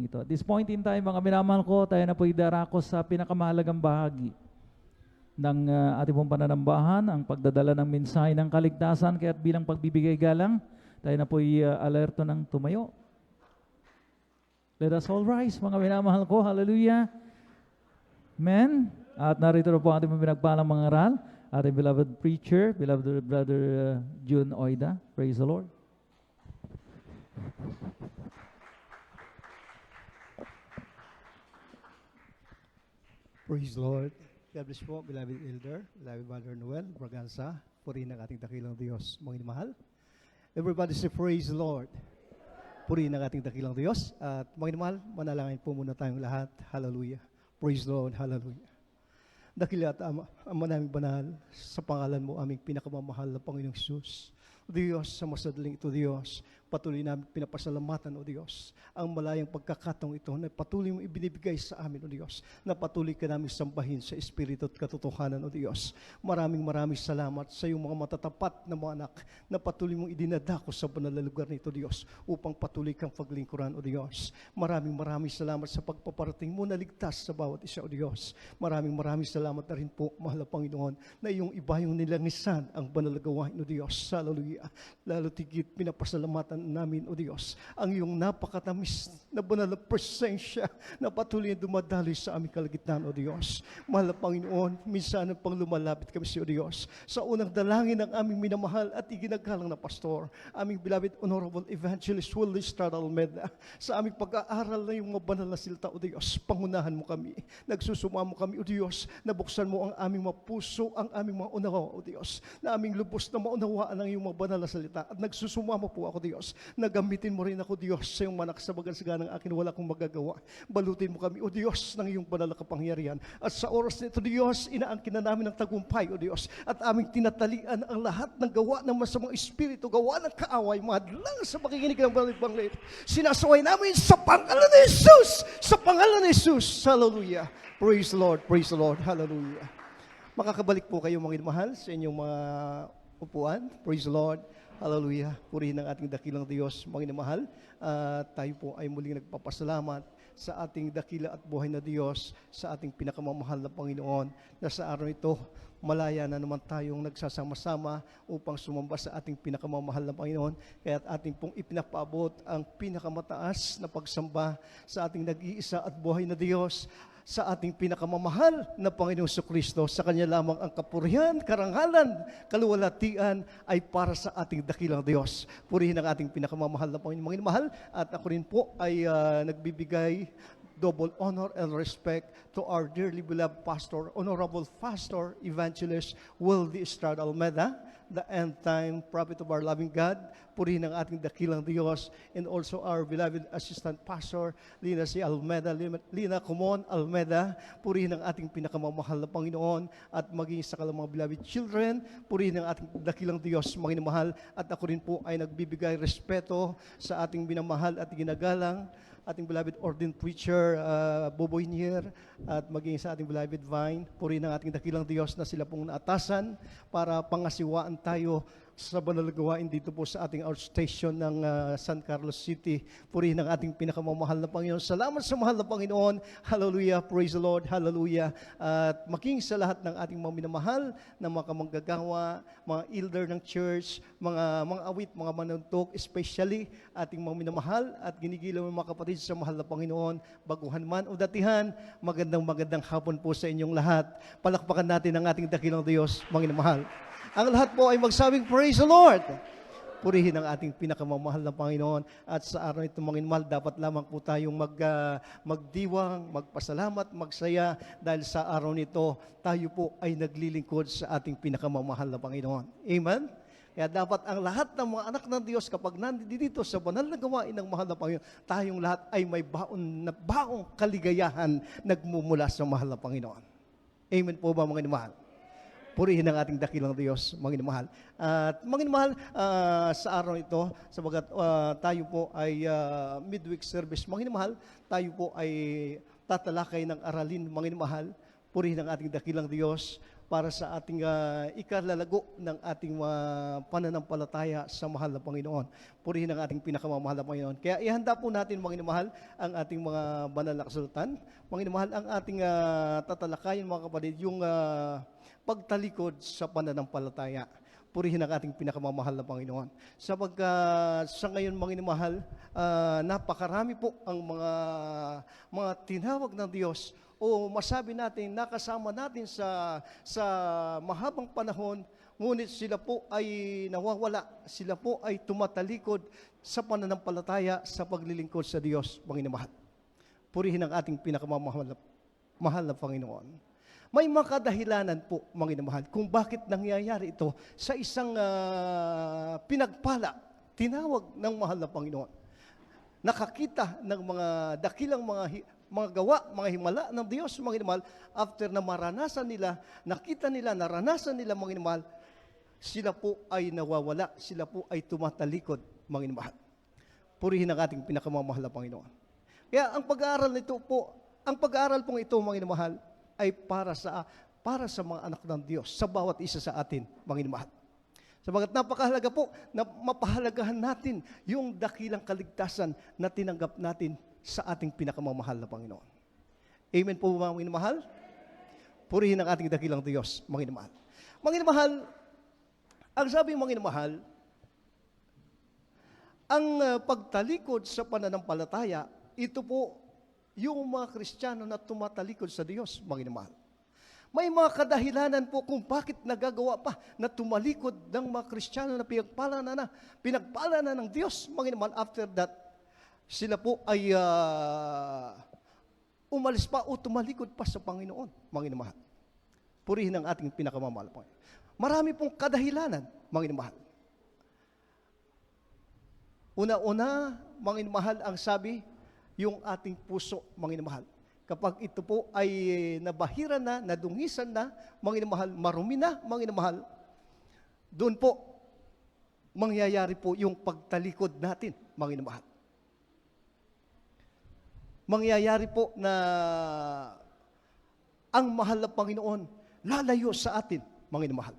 ito. At this point in time, mga minamahal ko, tayo na po idarako sa pinakamahalagang bahagi ng ating pong pananambahan, ang pagdadala ng mensahe ng kaligtasan. Kaya't bilang pagbibigay galang, tayo na po alerto ng tumayo. Let us all rise, mga minamahal ko. Hallelujah. Amen. At narito na po ang ating pinagpalang mga aral. Ating beloved preacher, beloved brother June Oida. Praise the Lord. Praise the Lord. God bless po, beloved elder, beloved Brother Noel Braganza, purihin ang ating dakilang Diyos, mga mahal. Everybody say praise the Lord. Purihin ang ating dakilang Diyos. At mga mahal, manalangin po muna tayong lahat. Hallelujah. Praise the Lord. Hallelujah. Dakila at Ama naming banal, sa pangalan mo aming pinakamamahal na Panginoong Hesus. O Diyos, sa masadaling ito, Diyos, patuloy namin pinapasalamatan, O Diyos, ang malayang pagkakataong ito na patuloy mong ibinibigay sa amin, O Diyos, na patuloy ka namin sambahin sa Espiritu at katotohanan, O Diyos. Maraming salamat sa iyong mga matatapat na mga anak na patuloy mong idinadako sa banal na lugar nito, Diyos, upang patuloy kang paglingkuran, O Diyos. Maraming salamat sa pagpaparating mo na ligtas sa bawat isa, O Diyos. Maraming salamat na rin po, mahal na Panginoon, na iyong iba yung nilangisan ang banal na gawain, O Diyos. Hallelujah. Lalo tigit pinapasalamatan namin, O Diyos, ang iyong napakatamis na banal na presensya na patuloy na dumadaloy sa aming kalagitnaan, O Diyos. Mahal na Panginoon, minsan pang lumalapit kami sa O Diyos sa unang dalangin ng aming minamahal at iginagalang na pastor, aming beloved Honorable Evangelist Willie Estrada Almeda, sa aming pag-aaral na yung mga banal na silta, O Diyos. Pangunahan mo kami, nagsusumamo kami, O Diyos, nabuksan mo ang aming mga puso, ang aming mga unawa, O Diyos, na aming lubos na maunawaan ang iyong mga banal na salita. At nagsusumamo po ako, Diyos, na gamitin mo rin ako, Diyos, sa iyong manaksabagan-sagan ng akin, wala akong magagawa. Balutin mo kami, O Diyos, ng iyong banal na kapangyarihan. At sa oras nito, Diyos, inaangkin na namin ng tagumpay, O Diyos, at aming tinatalian ang lahat ng gawa ng masamang espiritu, gawa ng kaaway, madlang sa pakikinig ng banal na sinasaway namin sa pangalan ni Jesus! Sa pangalan ni Jesus! Hallelujah! Praise the Lord! Praise the Lord! Hallelujah! Makakabalik po kayo, mga mahal, sa inyong mga upuan. Praise the Lord! Hallelujah! Purihin ang ating dakilang Diyos, mga mahal. Tayo po ay muling nagpapasalamat sa ating dakila at buhay na Diyos, sa ating pinakamamahal na Panginoon, na sa araw ito, malaya na naman tayong nagsasama-sama upang sumamba sa ating pinakamamahal na Panginoon. Kaya ating pong ipinapaabot ang pinakamataas na pagsamba sa ating nag-iisa at buhay na Diyos, sa ating pinakamamahal na Panginoong Jesucristo. Sa Kanya lamang ang kapurihan, karangalan, kaluwalhatian ay para sa ating dakilang Diyos. Purihin ang ating pinakamamahal na Panginoong mga mahal. At ako rin po ay nagbibigay double honor and respect to our dearly beloved pastor, Honorable Pastor Evangelist Willie Estrada Almeda, the end-time prophet of our loving God. Purihin ang ating dakilang Diyos, and also our beloved assistant pastor, Lina C. Almeda, Lina Comon Almeda. Purihin ang ating pinakamamahal na Panginoon, at maging sa kalang mga beloved children, purihin ang ating dakilang Diyos, mga mahal. At ako rin po ay nagbibigay respeto sa ating binamahal at ginagalang ating beloved ordained preacher, Boboy Nier, at maging sa ating beloved Vine. Purihin ang ating dakilang Diyos na sila pong naatasan para pangasiwaan tayo sa banal na gawain dito po sa ating outstation ng San Carlos City. Purihin ang ating pinakamamahal na Panginoon. Salamat sa mahal na Panginoon. Hallelujah. Praise the Lord. Hallelujah. At maging sa lahat ng ating mga minamahal na mga kamanggagawa, mga elder ng church, mga awit, mga manuntok, especially ating mga minamahal at ginigilaw ng mga kapatid sa mahal na Panginoon, baguhan man o datihan, magandang hapon po sa inyong lahat. Palakpakan natin ang ating dakilang Diyos, mga minamahal. Ang lahat po ay magsabing, praise the Lord! Purihin ang ating pinakamamahal na Panginoon. At sa araw nito, mga mahal, dapat lamang po tayong magdiwang, magpasalamat, magsaya, dahil sa araw nito, tayo po ay naglilingkod sa ating pinakamamahal na Panginoon. Amen? Kaya dapat ang lahat ng mga anak ng Diyos, kapag nandito sa banal na gawain ng mahal na Panginoon, tayong lahat ay may baong kaligayahan nagmumula sa mahal na Panginoon. Amen po ba, mga mahal? Purihin ang ating dakilang Diyos, mga mahal. At mga mahal, sa araw ito, sabagat tayo po ay midweek service, mga mahal, tayo po ay tatalakay ng aralin, mga mahal. Purihin ang ating dakilang Diyos. para sa ating ikalalago ng ating pananampalataya sa mahal na Panginoon. Purihin ang ating pinakamamahal na Panginoon. Kaya ihanda po natin, mga minamahal, ang ating mga banal na kasulatan. Mga minamahal, ang ating tatalakayin, mga kapatid, yung pagtalikod sa pananampalataya. Purihin ang ating pinakamamahal na Panginoon. Sapagkat sa ngayon, mga minamahal, napakarami po ang mga tinawag ng Diyos o masabi natin, nakasama natin sa mahabang panahon, ngunit sila po ay nawawala, sila po ay tumatalikod sa pananampalataya sa paglilingkod sa Diyos, Panginoon. Purihin ang ating pinakamamahal na Panginoon. May mga kadahilanan po, Panginoon, kung bakit nangyayari ito sa isang pinagpala, tinawag ng mahal na Panginoon. Nakakita ng mga dakilang mga gawa, mga himala ng Diyos, mga inamahal, after na maranasan nila, nakita nila, naranasan nila, mga inamahal, sila po ay nawawala, sila po ay tumatalikod, mga inamahal. Purihin ang ating pinakamamahal na Panginoon. Kaya ang pag-aaral nito po, ang pag-aaral pong ito, mga inamahal, ay para sa mga anak ng Diyos, sa bawat isa sa atin, mga inamahal. Sabagat napakahalaga po na mapahalagahan natin yung dakilang kaligtasan na tinanggap natin sa ating pinakamamahal na Panginoon. Amen po mga minamahal? Purihin ang ating dakilang Diyos, mga minamahal. Mga minamahal, ang sabi mga minamahal, ang pagtalikod sa pananampalataya, ito po yung mga Kristiyano na tumatalikod sa Diyos, mga minamahal. May mga kadahilanan po kung bakit nagagawa pa na tumalikod ng mga Kristiyano na pinagpala na ng Diyos, mga minamahal. After that, sila po ay umalis pa o tumalikod pa sa Panginoon, mga minamahal. Purihin ang ating pinakamamahal. Marami pong kadahilanan, mga minamahal. Una-una, mga minamahal, ang sabi, yung ating puso, mga minamahal. Kapag ito po ay nabahira na, nadungisan na, mga minamahal, marumi na, mga minamahal, doon po, mangyayari po yung pagtalikod natin, mga minamahal. Mangyayari po na ang mahal na Panginoon lalayo sa atin, mga minamahal.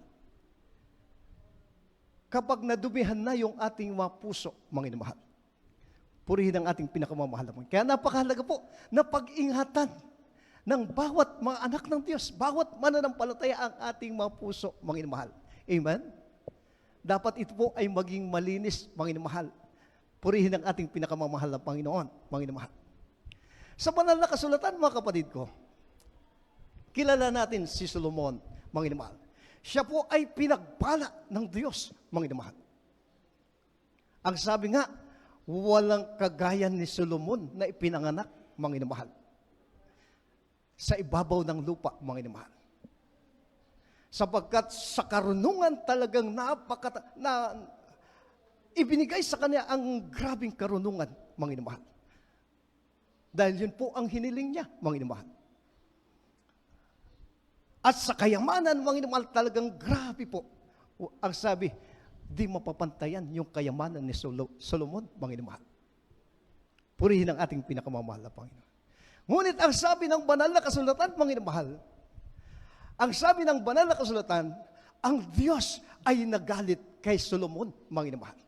Kapag nadumihan na yung ating mga puso, mga minamahal. Purihin ang ating pinakamamahal na Panginoon. Kaya napakahalaga po na pag-ingatan ng bawat mga anak ng Diyos, bawat mananampalataya ang ating mga puso, mga minamahal. Amen? Dapat ito po ay maging malinis, mga minamahal. Purihin ang ating pinakamamahal na Panginoon, mga minamahal. Sa banal na kasulatan, mga kapatid ko, kilala natin si Solomon, mga minamahal. Siya po ay pinagpala ng Diyos, mga minamahal. Ang sabi nga, walang kagaya ni Solomon na ipinanganak, mga minamahal, sa ibabaw ng lupa, mga minamahal. Sapagkat sa karunungan talagang ibinigay sa kanya ang grabing karunungan, mga minamahal. Dahil yun po ang hiniling niya, mga minamahal. At sa kayamanan, mga minamahal, talagang grabe po. Ang sabi, di mapapantayan yung kayamanan ni Solomon, mga minamahal. Purihin ang ating pinakamamahal na Panginoon. Ngunit ang sabi ng banal na kasulatan, mga minamahal, ang sabi ng banal na kasulatan, ang Diyos ay nagalit kay Solomon, mga minamahal.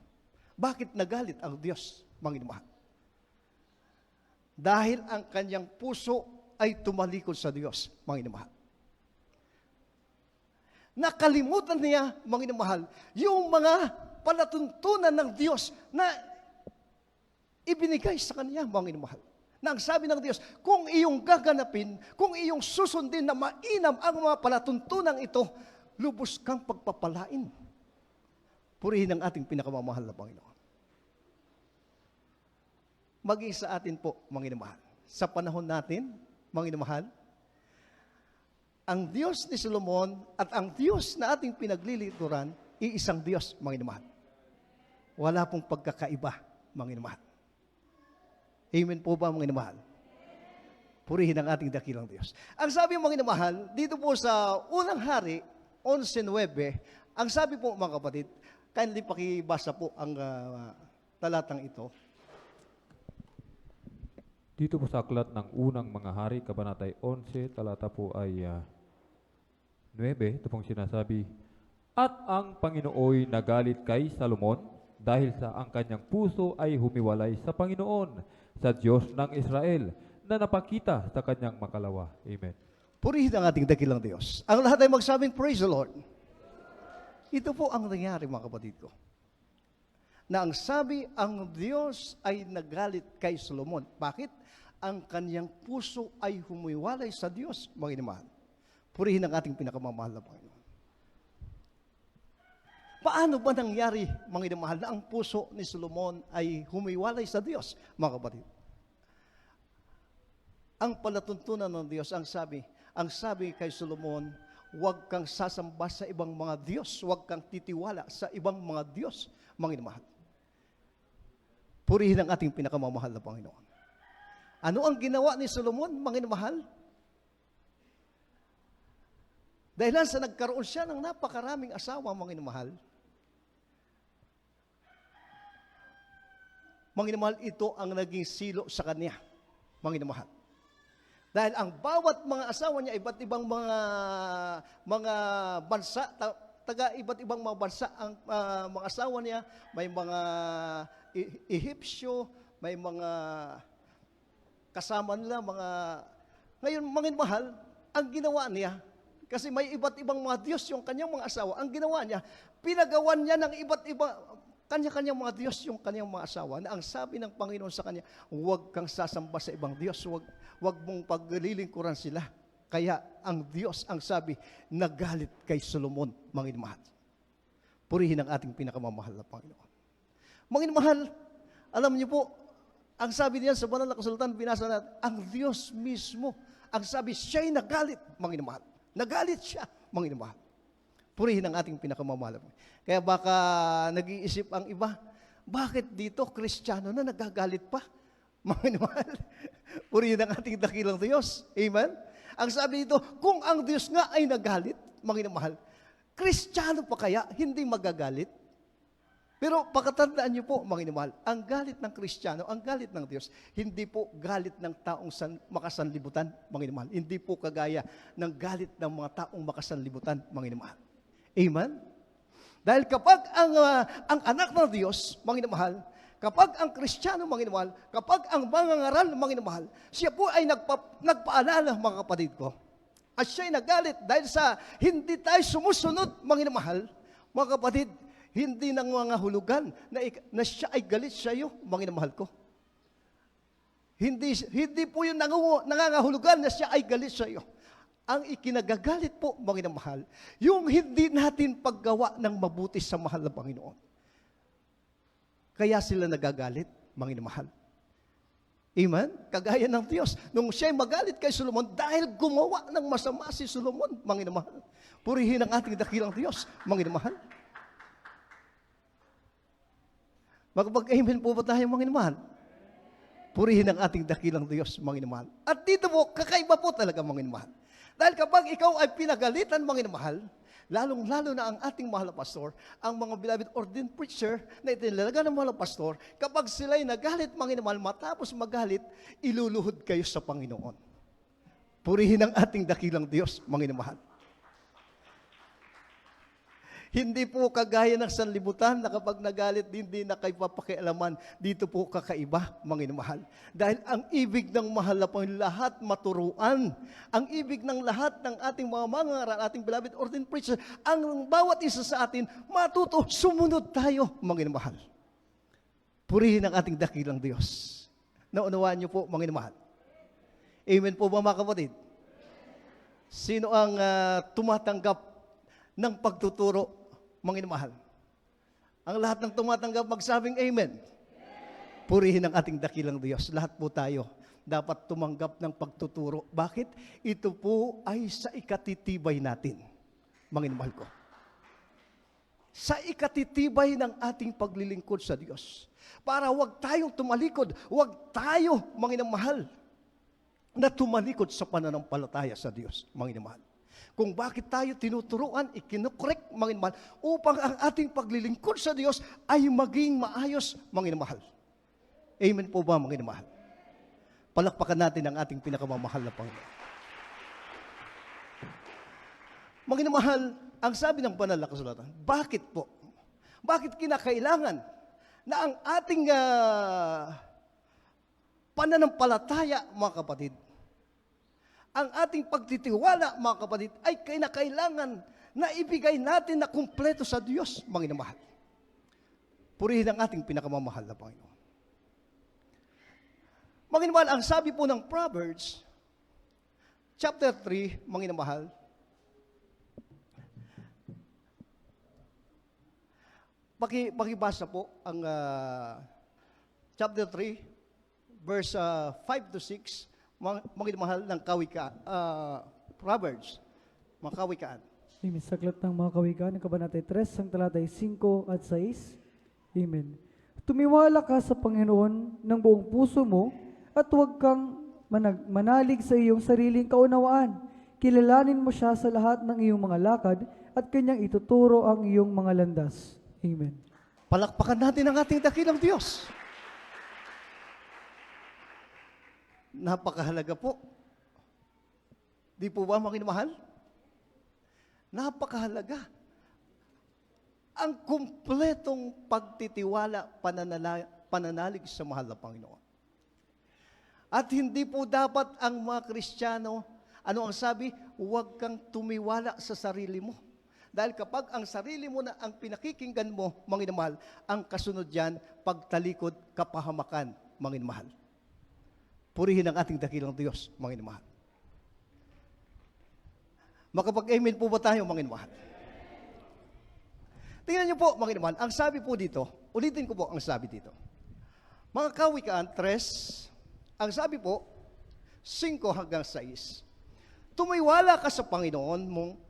Bakit nagalit ang Diyos, mga minamahal? Dahil ang kanyang puso ay tumalikod sa Diyos, mga minamahal. Nakalimutan niya, mga minamahal, yung mga palatuntunan ng Diyos na ibinigay sa kanya, mga minamahal. Na ang sabi ng Diyos, kung iyong gaganapin, kung iyong susundin na mainam ang mga palatuntunan ito, lubos kang pagpapalain. Purihin ang ating pinakamamahal na Panginoon. Maging sa atin po, mga minamahal. Sa panahon natin, mga minamahal, ang Diyos ni Solomon at ang Diyos na ating pinaglilingkuran, iisang Diyos, mga minamahal. Wala pong pagkakaiba, mga minamahal. Amen po ba, mga minamahal? Purihin ang ating dakilang Diyos. Ang sabi, mga minamahal, dito po sa unang hari, 11:9, ang sabi po, mga kapatid, kindly pakibasa po ang talatang ito. Dito po sa aklat ng unang mga hari, Kabanatay 11, talata po ay 9, ito pong sinasabi, "At ang Panginooy nagalit kay Salomon dahil sa ang kanyang puso ay humiwalay sa Panginoon, sa Diyos ng Israel, na napakita sa kanyang makalawa." Amen. Purihin ang ating dakilang Diyos. Ang lahat ay magsabing, praise the Lord. Ito po ang nangyari, mga kapatid ko. Na ang sabi, ang Diyos ay nagalit kay Solomon. Bakit? Ang kanyang puso ay humiwalay sa Diyos, mga inamahal. Purihin ang ating pinakamamahal na Panginoon. Paano ba nangyari, mga inamahal, na ang puso ni Solomon ay humiwalay sa Diyos, mga kapatid? Ang palatuntunan ng Diyos, ang sabi kay Solomon, huwag kang sasamba sa ibang mga Diyos, huwag kang titiwala sa ibang mga Diyos, mga inamahal. Purihin ang ating pinakamamahal na Panginoon. Ano ang ginawa ni Solomon, mga inamahal? Dahil sa nagkaroon siya ng napakaraming asawa, mga inamahal. Mga inamahal, ito ang naging silo sa kanya, mga inamahal. Dahil ang bawat mga asawa niya, iba't ibang mga bansa, taga iba't ibang mga bansa, ang mga asawa niya, may mga Ehipsyo, may mga kasama nila, ngayon, mga mahal, ang ginawa niya, kasi may iba't ibang mga Diyos yung kanyang mga asawa, ang ginawa niya, pinagawan niya ng iba't ibang, kanya-kanyang mga Diyos yung kanyang mga asawa, na ang sabi ng Panginoon sa kanya, huwag kang sasamba sa ibang Diyos, huwag mong paglilingkuran sila. Kaya ang Diyos, ang sabi, nagalit kay Solomon, mga inamahal. Purihin ang ating pinakamamahal na Panginoon. Mga inamahal, alam niyo po, ang sabi niyan sa banal na kasulatan, binasa natin, ang Diyos mismo, ang sabi, siya'y nagalit, mga inamahal. Nagalit siya, mga inamahal. Purihin ang ating pinakamamahal. Kaya baka nag-iisip ang iba, bakit dito, Kristiyano na nagagalit pa? Mga inamahal. Purihin ang ating dakilang Diyos. Amen? Ang sabi dito, kung ang Diyos nga ay nagalit, mga inamahal, Kristiyano pa kaya hindi magagalit? Pero pagkatandaan niyo po, mga inamahal, ang galit ng Kristiyano, ang galit ng Diyos, hindi po galit ng taong makasanlibutan, mga inamahal. Hindi po kagaya ng galit ng mga taong makasanlibutan, mga inamahal. Amen? Dahil kapag ang anak ng Diyos, mga inamahal, kapag ang Kristiyano, mga inamahal, kapag ang mangangaral, mga inamahal, siya po ay nagpaalala, mga kapatid ko. At siya'y nagalit dahil sa hindi tayo sumusunod, mga inamahal, mga kapatid, hindi nang mga hulugan na siya ay galit sa iyo, mga inamahal ko. Hindi po yung nangangahulugan na siya ay galit sa iyo. Ang ikinagagalit po, mga inamahal, yung hindi natin paggawa ng mabuti sa mahal na Panginoon. Kaya sila nagagalit, mga inamahal. Amen? Kagaya ng Diyos. Nung siya'y magalit kay Solomon, dahil gumawa ng masama si Solomon, mga inamahal. Purihin ang ating dakilang Diyos, mga inamahal. Magpag-amen po ba tayo, mga inamahal? Purihin ang ating dakilang Diyos, mga inamahal. At dito po, kakaiba po talaga, mga inamahal. Dahil kapag ikaw ay pinagalitan, mga inamahal, lalong-lalo na ang ating mahal na pastor, ang mga beloved ordained preacher na itinalaga ng mahal na pastor, kapag sila'y nagalit, mga inamahal, matapos magalit, iluluhod kayo sa Panginoon. Purihin ang ating dakilang Diyos, mga inamahal. Hindi po kagaya ng sanlibutan na kapag nagalit, hindi na kayo papakialaman. Dito po kakaiba, mga inamahal. Dahil ang ibig ng mahal na Panginoon, lahat maturuan. Ang ibig ng lahat ng ating mga mangaral, ating beloved ordained preacher, ang bawat isa sa atin, matuto, sumunod tayo, mga inamahal. Purihin ang ating dakilang Diyos. Naunawaan niyo po, mga inamahal. Amen po ba, mga kapatid? Sino ang tumatanggap ng pagtuturo, mga inamahal? Ang lahat ng tumatanggap magsabing amen. Purihin ang ating dakilang Diyos. Lahat po tayo dapat tumanggap ng pagtuturo. Bakit? Ito po ay sa ikatitibay natin, mga inamahal ko. Sa ikatitibay ng ating paglilingkod sa Diyos. Para wag tayong tumalikod, wag tayo, mga inamahal, na tumalikod sa pananampalataya sa Diyos, mga inamahal. Kung bakit tayo tinuturuan, ikinukorek, mga inamahal, upang ang ating paglilingkod sa Diyos ay maging maayos, mga inamahal. Amen po ba, mga inamahal? Palakpakan natin ang ating pinakamamahal na Panginoon. Mga minamahal, ang sabi ng banal na kasulatan, bakit po? Bakit kinakailangan na ang ating pananampalataya, mga kapatid, ang ating pagtitiwala, mga kapatid, ay kinakailangan na ibigay natin na kumpleto sa Diyos, mga minamahal. Purihin ang ating pinakamamahal na Panginoon. Mga minamahal, ang sabi po ng Proverbs, chapter 3, mga minamahal, pakibasa po ang chapter 3, verse 5 to 6, mga mahal ng Proverbs, mga kawikaan. Amen. Saklat ng mga kawikaan, ng Kabanata 3, ang talatay 5 at 6. Amen. Tumiwala ka sa Panginoon ng buong puso mo at huwag kang manalig sa iyong sariling kaunawaan. Kilalanin mo siya sa lahat ng iyong mga lakad at kanyang ituturo ang iyong mga landas. Amen. Palakpakan natin ang ating dakilang Diyos. Napakahalaga po. Di po ba, mga minamahal? Napakahalaga. Ang kumpletong pagtitiwala, pananalig sa mahal na Panginoon. At hindi po dapat ang mga Kristiyano, ano ang sabi? Huwag kang tumiwala sa sarili mo. Dahil kapag ang sarili mo na ang pinakikinggan mo, mga minamahal, ang kasunod dyan, pagtalikod, kapahamakan, mga minamahal. Purihin ang ating dakilang Diyos, mga minamahal. Makapag-amen po ba tayo, mga minamahal? Tingnan niyo po, mga minamahal, ang sabi po dito, ulitin ko po ang sabi dito. Mga kawikaan, 3, ang sabi po, 5 hanggang 6. Tumiwala ka sa Panginoon mong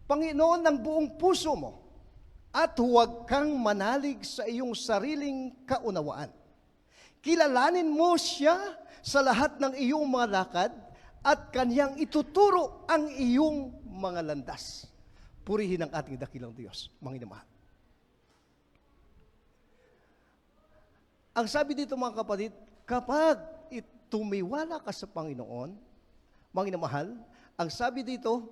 Panginoon ng buong puso mo at huwag kang manalig sa iyong sariling kaunawaan. Kilalanin mo siya sa lahat ng iyong mga lakad at kanyang ituturo ang iyong mga landas. Purihin ang ating dakilang Diyos, mga minamahal. Ang sabi dito, mga kapatid, kapag tumiwala ka sa Panginoon, mga minamahal, ang sabi dito,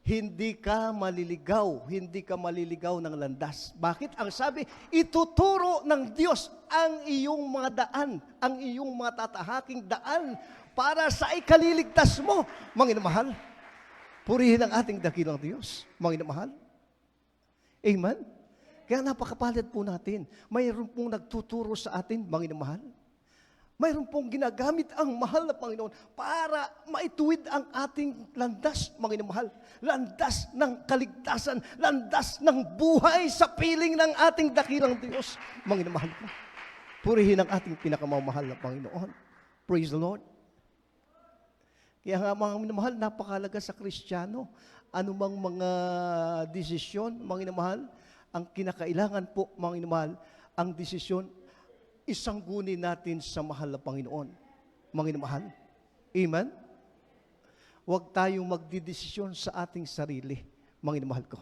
hindi ka maliligaw ng landas. Bakit? Ang sabi, ituturo ng Diyos ang iyong mga daan, ang iyong mga tatahaking daan para sa ikaliligtas mo, mga minamahal. Purihin ang ating dakilang Diyos, mga minamahal. Amen? Kaya napakapalad po natin. Mayroon pong nagtuturo sa atin, mga minamahal. Mayroon pong ginagamit ang mahal na Panginoon para maituwid ang ating landas, mga minamahal. Landas ng kaligtasan, landas ng buhay sa piling ng ating dakilang Diyos, mga minamahal ko. Purihin ang ating pinakamamahal na Panginoon. Praise the Lord. Kaya nga, mga minamahal, napakalaga sa Kristiyano. Anumang mga desisyon, mga minamahal, ang kinakailangan po, mga minamahal, ang desisyon isanggunin natin sa mahal na Panginoon. Mga minamahal. Amen? Huwag tayong magdidesisyon sa ating sarili, mga minamahal ko.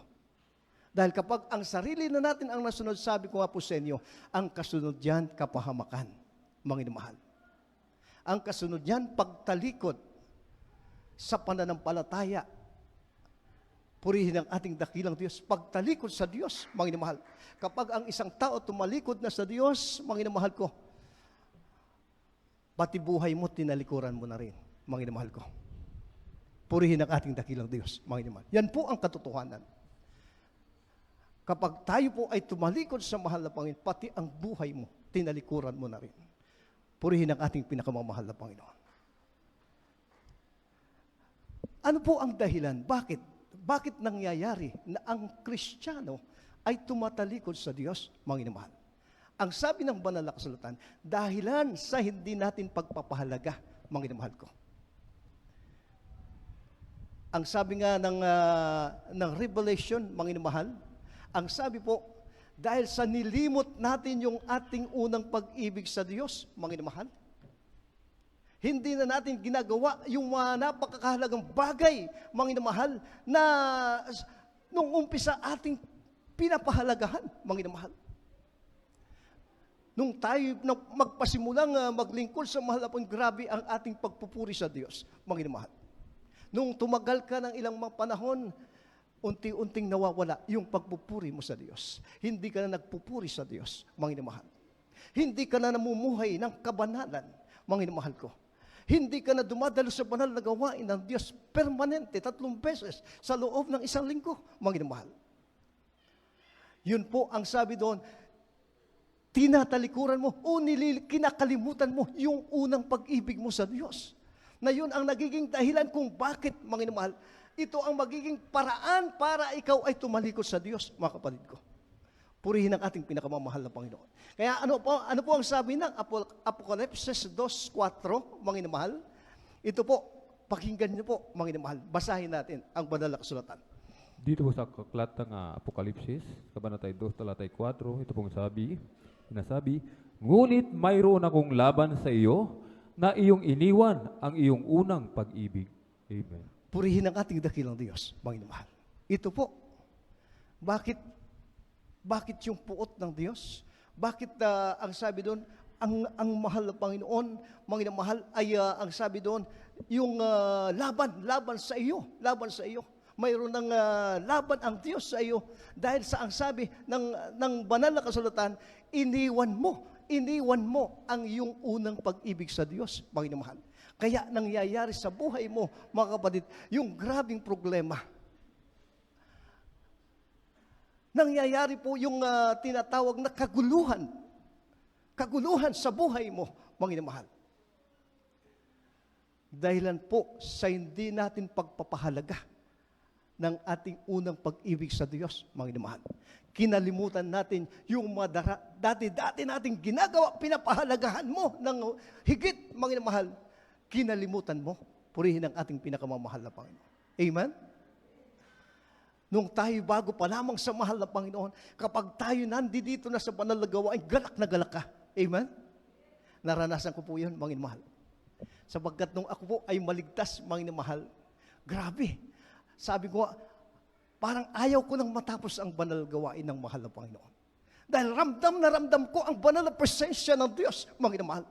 Dahil kapag ang sarili na natin ang nasunod, sabi ko nga po sa inyo, ang kasunod yan, kapahamakan, mga minamahal. Ang kasunod yan, pagtalikod sa pananampalataya. Purihin ang ating dakilang Diyos. Pagtalikod sa Diyos, mga minamahal. Kapag ang isang tao tumalikod na sa Diyos, mga minamahal ko, pati buhay mo, tinalikuran mo na rin, mga minamahal ko. Purihin ang ating dakilang Diyos, mga minamahal. Yan po ang katotohanan. Kapag tayo po ay tumalikod sa mahal na Panginoon, pati ang buhay mo, tinalikuran mo na rin. Purihin ang ating pinakamamahal na Panginoon. Ano po ang dahilan? Bakit nangyayari na ang Kristiyano ay tumatalikod sa Diyos, mga minamahal? Ang sabi ng banal na kasulatan, dahilan sa hindi natin pagpapahalaga, mga minamahal ko. Ang sabi nga ng Revelation, mga minamahal, ang sabi po, dahil sa nilimot natin yung ating unang pag-ibig sa Diyos, mga minamahal, hindi na natin ginagawa yung mga napakahalagang bagay, mga minamahal, na nung umpisa ating pinapahalagahan, mga minamahal. Nung tayo magpasimulang maglingkod sa mahal na Panginoon, grabe ang ating pagpupuri sa Diyos, mga minamahal. Nung tumagal ka ng ilang mga panahon, unti-unting nawawala yung pagpupuri mo sa Diyos. Hindi ka na nagpupuri sa Diyos, mga inamahal. Hindi ka na namumuhay ng kabanalan, mga inamahal ko. Hindi ka na dumadalo sa banal na gawain ng Diyos permanente, 3 beses sa loob ng 1 linggo, mga inamahal. Yun po ang sabi doon, tinatalikuran mo o kinakalimutan mo yung unang pag-ibig mo sa Diyos. Na yun ang nagiging dahilan kung bakit, mga inamahal, ito ang magiging paraan para ikaw ay tumalikod sa Diyos, mga kapatid ko. Purihin ang ating pinakamamahal na Panginoon. Kaya ano po ang sabi ng Apokalipsis 2:4, mga inamahal? Ito po, pakinggan niyo po, mga inamahal. Basahin natin ang banal na kasulatan. Dito po sa aklat ng Apokalipsis, Kabanatay 2, talatay 4, ito pong sinasabi, ngunit mayroon akong laban sa iyo na iyong iniwan ang iyong unang pag-ibig. Amen. Purihin ang ating dakilang Diyos, mga inamahal. Ito po, bakit yung puot ng Diyos? Bakit ang sabi doon, ang mahal na Panginoon, mga inamahal, ay ang sabi doon, yung laban sa iyo, mayroon ng laban ang Diyos sa iyo dahil sa ang sabi ng banal na kasulatan, iniwan mo ang iyong unang pag-ibig sa Diyos, mga inamahal. Kaya nangyayari sa buhay mo, mga kapatid, yung grabing problema. Nangyayari po yung tinatawag na kaguluhan. Kaguluhan sa buhay mo, mga inamahal. Dahilan po sa hindi natin pagpapahalaga ng ating unang pag-ibig sa Diyos, mga inamahal. Kinalimutan natin yung mga dati nating ginagawa, pinapahalagahan mo ng higit, mga inamahal. Kinalimutan mo, purihin ang ating pinakamamahal na Panginoon. Amen? Nung tayo bago pa lamang sa mahal na Panginoon, kapag tayo nandito na sa banal na gawain, galak na galak ka. Amen? Naranasan ko po yun, mga inamahal. Sapagkat nung ako po ay maligtas, mga inamahal, grabe. Sabi ko, parang ayaw ko nang matapos ang banal gawain ng mahal na Panginoon. Dahil ramdam na ramdam ko ang banal na presensya ng Diyos, mga inamahal.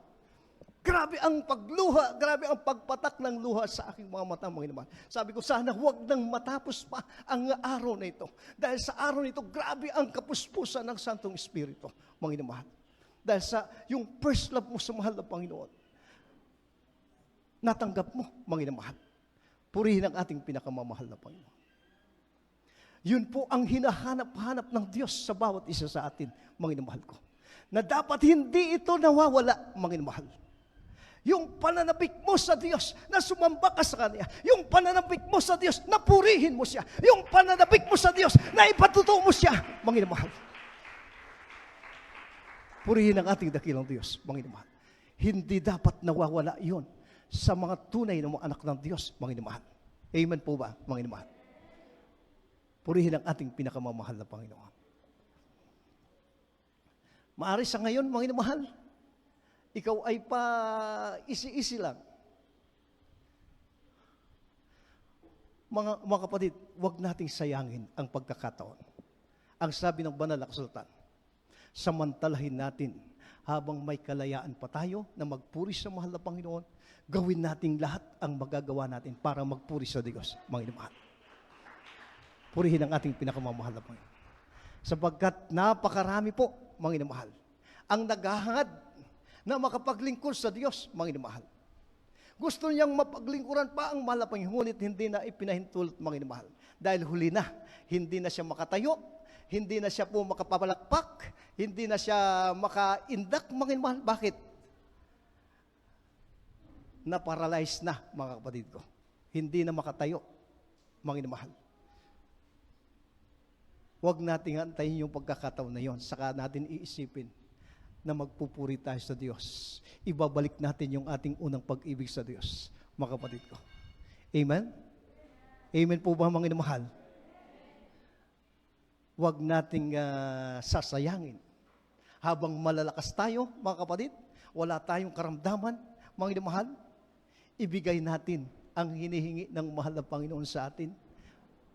Grabe ang pagluha, grabe ang pagpatak ng luha sa aking mga mata, mga inamahal. Sabi ko, sana huwag nang matapos pa ang araw na ito. Dahil sa araw na ito, grabe ang kapuspusan ng Santong Espiritu, mga inamahal. Dahil sa yung first love mo sa mahal na Panginoon, natanggap mo, mga inamahal. Purihin ang ating pinakamamahal na Panginoon. Yun po ang hinahanap-hanap ng Diyos sa bawat isa sa atin, mga inamahal ko. Na dapat hindi ito nawawala, mga inamahal. Yung pananabik mo sa Diyos na sumamba ka sa Kanya. Yung pananabik mo sa Diyos na purihin mo siya. Yung pananabik mo sa Diyos na ipatuto mo siya, mga inamahal. Purihin ang ating dakilang Diyos, mga inamahal. Hindi dapat nawawala yun sa mga tunay na mga anak ng Diyos, mga inamahal. Amen po ba, mga inamahal? Purihin ang ating pinakamamahal na Panginoon. Maari sa ngayon, mga inamahal, ikaw ay pa isi-isi lang. Mga kapatid, huwag nating sayangin ang pagkakataon. Ang sabi ng banal na kasulatan, samantalahin natin habang may kalayaan pa tayo na magpuri sa mahal na Panginoon, gawin nating lahat ang magagawa natin para magpuri sa Diyos, mga inamahal. Purihin ang ating pinakamamahal na Panginoon. Sapagkat napakarami po, mga inamahal, ang naghahangad na makapaglingkod sa Diyos, mga inamahal. Gusto niyang mapaglingkuran pa ang mahal na Panginoon, ngunit hindi na ipinahintulot, mga inamahal. Dahil huli na, hindi na siya makatayo, hindi na siya po makapapalakpak, hindi na siya makaindak, mga inamahal. Bakit? Na-paralyze na, mga kapatid ko. Hindi na makatayo, mga inamahal. Huwag nating antayin yung pagkakataon na yon, saka natin iisipin na magpupuri tayo sa Diyos. Ibabalik natin yung ating unang pag-ibig sa Diyos, mga kapatid ko. Amen? Amen po ba, mga inamahal? Huwag nating sasayangin. Habang malalakas tayo, mga kapatid, wala tayong karamdaman, mga inamahal, ibigay natin ang hinihingi ng mahal na Panginoon sa atin.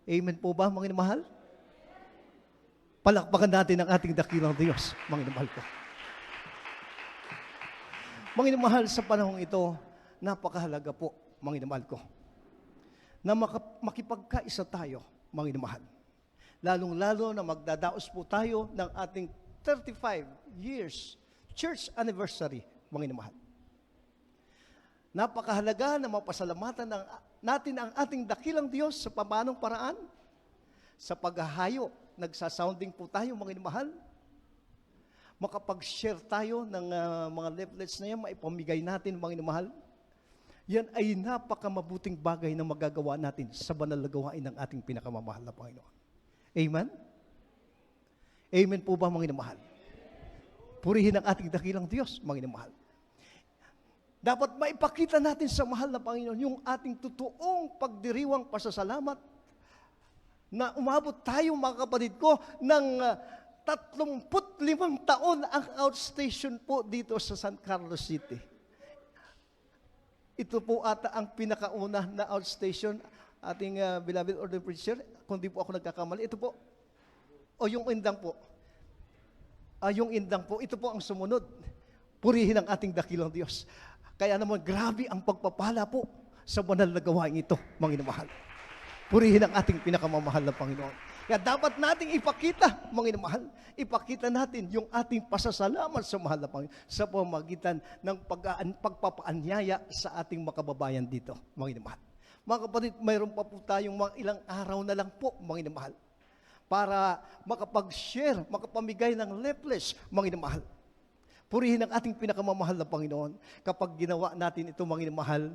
Amen po ba, mga inamahal? Palakpakan natin ang ating dakilang Diyos, mga inamahal ko. Mga inamahal, sa panahong ito, napakahalaga po, mga inamahal ko, na makipagkaisa tayo, mga inamahal. Lalong-lalo na magdadaos po tayo ng ating 35 years church anniversary, mga inamahal. Napakahalaga na mapasalamatan natin ang ating dakilang Diyos sa pamanong paraan. Sa paghahayo, nagsasounding po tayo, mga inamahal. Makapag-share tayo ng mga leaflets na yan, maipamigay natin, mga inamahal. Yan ay napakamabuting bagay na magagawa natin sa banal na gawain ng ating pinakamamahal na Panginoon. Amen? Amen po ba, mga inamahal? Purihin ang ating dakilang Diyos, mga inamahal. Dapat maipakita natin sa mahal na Panginoon yung ating totoong pagdiriwang pasasalamat na umabot tayo, mga kapatid ko, ng 35 taon ang outstation po dito sa San Carlos City. Ito po ata ang pinakauna na outstation, ating beloved order preacher, kung di po ako nagkakamali. Ito po, o yung indang po. Yung indang po, ito po ang sumunod. Purihin ang ating dakilang Diyos. Kaya naman, grabe ang pagpapala po sa banal na gawain ito, mga inamahal. Purihin ang ating pinakamamahal na Panginoon. Kaya dapat nating ipakita, mga inamahal, ipakita natin yung ating pasasalamat sa mahal na Panginoon sa pamamagitan ng pagpapaanyaya sa ating makababayan dito, mga inamahal. Mga kapatid, mayroon pa po tayong mga ilang araw na lang po, mga inamahal, para makapag-share, makapamigay ng leaflets, mga inamahal. Purihin ang ating pinakamamahal na Panginoon. Kapag ginawa natin ito, mga inamahal,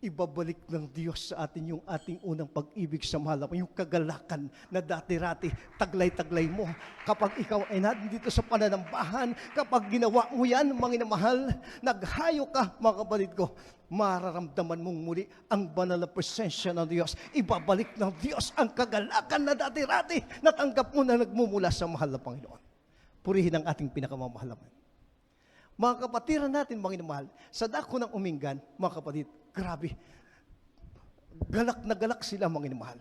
ibabalik ng Diyos sa atin yung ating unang pag-ibig sa mahal na Panginoon, yung kagalakan na dati-rati, taglay-taglay mo. Kapag ikaw ay nandito sa pananambahan, kapag ginawa mo yan, mga inamahal, naghayo ka, mga kapatid ko, mararamdaman mong muli ang banal na presensya ng Diyos. Ibabalik ng Diyos ang kagalakan na dati-rati, natanggap mo na nagmumula sa mahal na Panginoon. Purihin ang ating pinakamamahal na Panginoon. Mga kapatiran natin, mga inamahal, sa dako ng uminggan, mga kapatid, grabe, galak na galak sila, mga inamahal.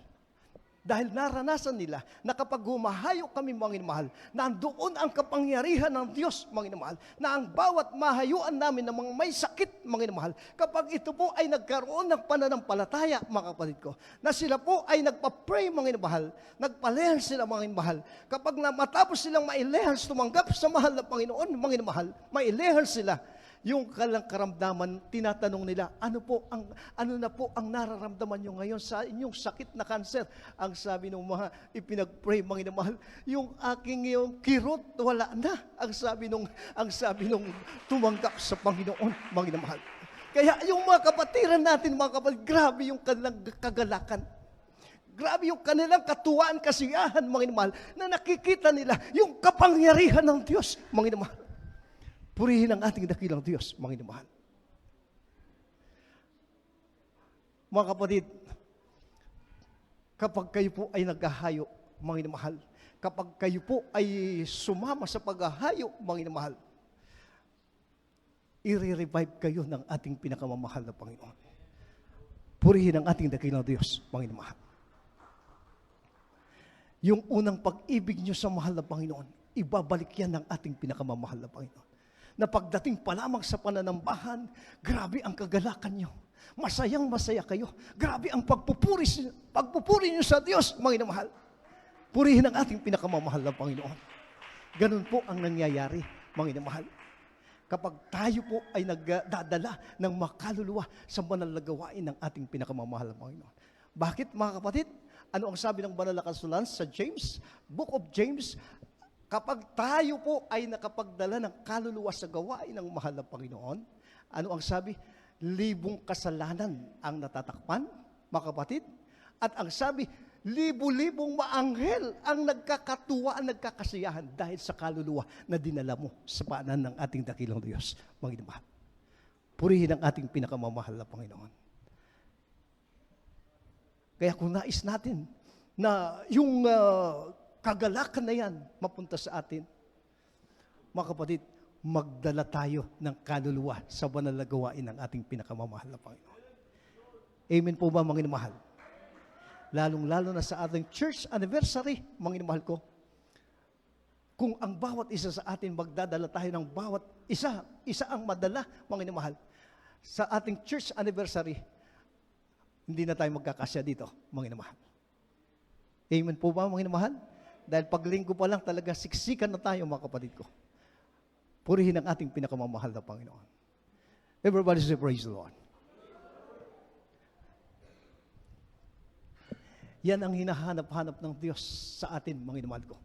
Dahil naranasan nila na kapag humahayo kami, mga inamahal, nandoon ang kapangyarihan ng Diyos, mga inamahal, na ang bawat mahayuan namin ng mga may sakit, mga inamahal, kapag ito po ay nagkaroon ng pananampalataya, mga kapatid ko, na sila po ay nagpa-pray, mga inamahal, nagpalehal sila, mga inamahal, kapag matapos silang mailehal, tumanggap sa mahal na Panginoon, mga inamahal, mailehal sila, yung karamdaman, tinatanong nila, ano na po ang nararamdaman nyo ngayon sa inyong sakit na kanser? Ang sabi ng mga ipinag-pray, mga inamahal, yung kirot, wala na. Ang sabi nung tumanggap sa Panginoon, mga inamahal. Kaya yung mga kapatiran natin, mga kapatid, grabe yung kanilang kagalakan. Grabe yung kanilang katuwaan, kasiyahan, mga inamahal, na nakikita nila yung kapangyarihan ng Diyos, mga inamahal. Purihin ang ating dakilang Diyos, mga inamahal. Mga kapatid, kapag kayo po ay naghahayo, mga inamahal, kapag kayo po ay sumama sa paghahayo, mga inamahal, i-revive kayo ng ating pinakamamahal na Panginoon. Purihin ang ating dakilang Diyos, mga inamahal. Yung unang pag-ibig nyo sa mahal na Panginoon, ibabalik yan ng ating pinakamamahal na Panginoon. Na pagdating pa lamang sa pananambahan, grabe ang kagalakan nyo. Masayang masaya kayo. Grabe ang pagpupuri nyo sa Diyos, mga inamahal. Purihin ang ating pinakamamahal na Panginoon. Ganun po ang nangyayari, mga inamahal. Kapag tayo po ay nagdadala ng makaluluwa sa banal na gawain ng ating pinakamamahal na Panginoon. Bakit, mga kapatid? Ano ang sabi ng banal na kasulatan sa James? Book of James, kapag tayo po ay nakapagdala ng kaluluwa sa gawain ng mahal na Panginoon, ano ang sabi? 1,000 kasalanan ang natatakpan, mga kapatid. At ang sabi, 1,000 maanghel ang nagkakatuwa, nagkakasiyahan dahil sa kaluluwa na dinala mo sa paanan ng ating dakilang Diyos, mga inamahal. Purihin ang ating pinakamamahal na Panginoon. Kaya kung nais natin na yung kagalakan na yan mapunta sa atin, mga kapatid, magdala tayo ng kaluluwa sa banal na gawain ng ating pinakamamahal na Panginoon. Amen po ba, mga inamahal? Lalong-lalo na sa ating church anniversary, mga inamahal ko, kung ang bawat isa sa atin magdadala tayo ng bawat isa ang madala, mga inamahal, sa ating church anniversary, hindi na tayo magkakasya dito, mga inamahal. Amen po ba, mga inamahal? Dahil paglinggo pa lang talaga siksikan na tayo, mga kapatid ko. Purihin ang ating pinakamamahal na Panginoon. Everybody say, praise the Lord. Yan ang hinahanap-hanap ng Diyos sa atin, mga inamahal ko.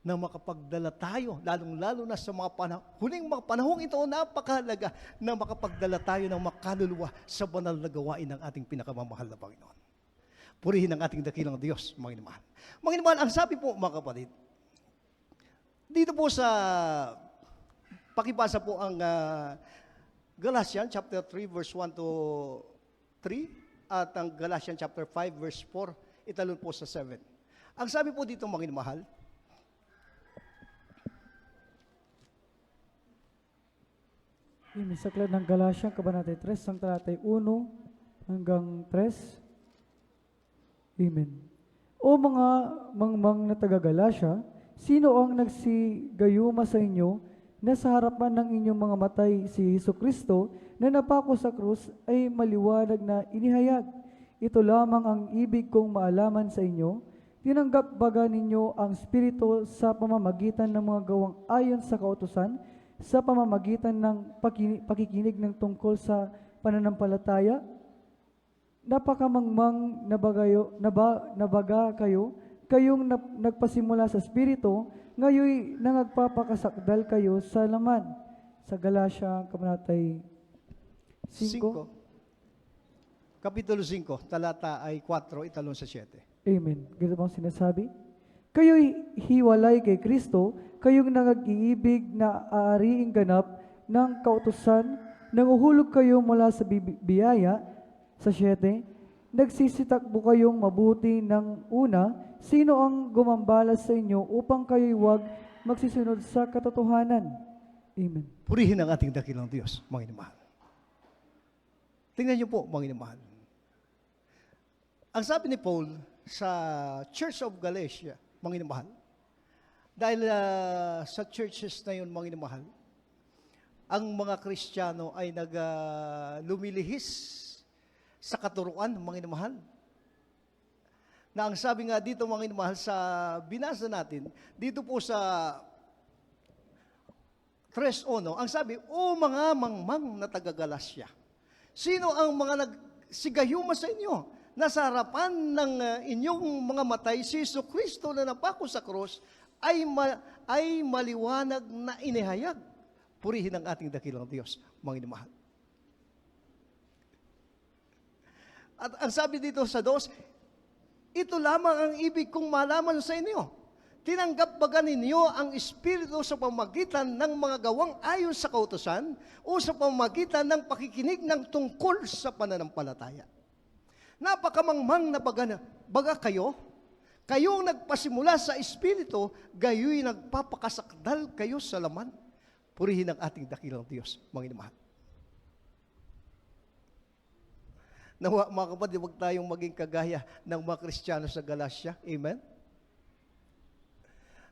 Na makapagdala tayo, lalong-lalo na sa huling mga panahong ito, napakahalaga na makapagdala tayo ng makaluluwa sa banal na gawain ng ating pinakamamahal na Panginoon. Purihin ang ating dakilang Diyos, mga inamahal. Mga inamahal, ang sabi po, mga kapatid, dito po sa, pakibasa po ang Galatians chapter 3, verse 1 to 3, at ang Galatians chapter 5, verse 4, italon po sa 7. Ang sabi po dito, mga inamahal, Amen. Sa aklat ng Galatia, Kabanata 3, ang talatay 1 hanggang 3. Amen. O mga mangmang na taga-Galatia, sino ang nagsigayuma sa inyo na sa harapan ng inyong mga matay si Jesucristo na napako sa krus ay maliwanag na inihayag? Ito lamang ang ibig kong maalaman sa inyo. Tinanggap baga ninyo ang Espiritu sa pamamagitan ng mga gawang ayon sa kautusan, sa pamamagitan ng pakikinig ng tungkol sa pananampalataya? Napakamangmang nabaga kayo, kayong nagpasimula sa Espiritu, ngayon nangagpapakasakdal kayo sa laman. Sa Galatia, Kabanatay 5. Kapitulo 5, talata ay 4, italon sa 7. Amen. Ganito bang sinasabi? Kayo'y hiwalay kay Kristo, kayong nag-iibig na aariing ganap ng kautusan, nanguhulog kayo mula sa biyaya, sa 7, nagsisitakbo kayong mabuti ng una, sino ang gumambalas sa inyo upang kayo'y wag magsisunod sa katotohanan? Amen. Purihin ang ating dakilang Diyos, mga inamahal. Tingnan niyo po, mga inamahal. Ang sabi ni Paul sa Church of Galatia, mga inamahal, dahil sa churches na yun, mga inamahal, ang mga Kristiyano ay lumilihis sa katuruan, mga inamahal. Na ang sabi nga dito, mga inamahal, sa binasa natin, dito po sa 3:1, ang sabi, o mga mangmang na taga-Galasya, sino ang mga nagsigayuma sa inyo? Nasa harapan ng inyong mga matay, si Jesucristo na napako sa krus ay maliwanag na inihayag. Purihin ang ating dakilang Diyos, mga inamahal. At ang sabi dito sa 2, ito lamang ang ibig kong malaman sa inyo. Tinanggap baga ninyo ang Espiritu sa pamamagitan ng mga gawang ayon sa kautusan o sa pamamagitan ng pakikinig ng tungkol sa pananampalataya? Napakamangmang na baga kayo, kayong nagpasimula sa Espiritu, gayo'y nagpapakasakdal kayo sa laman. Purihin ang ating dakilang Diyos, mga inamahal. Nawa, mga kapatid, huwag tayong maging kagaya ng mga Kristiyano sa Galatia. Amen?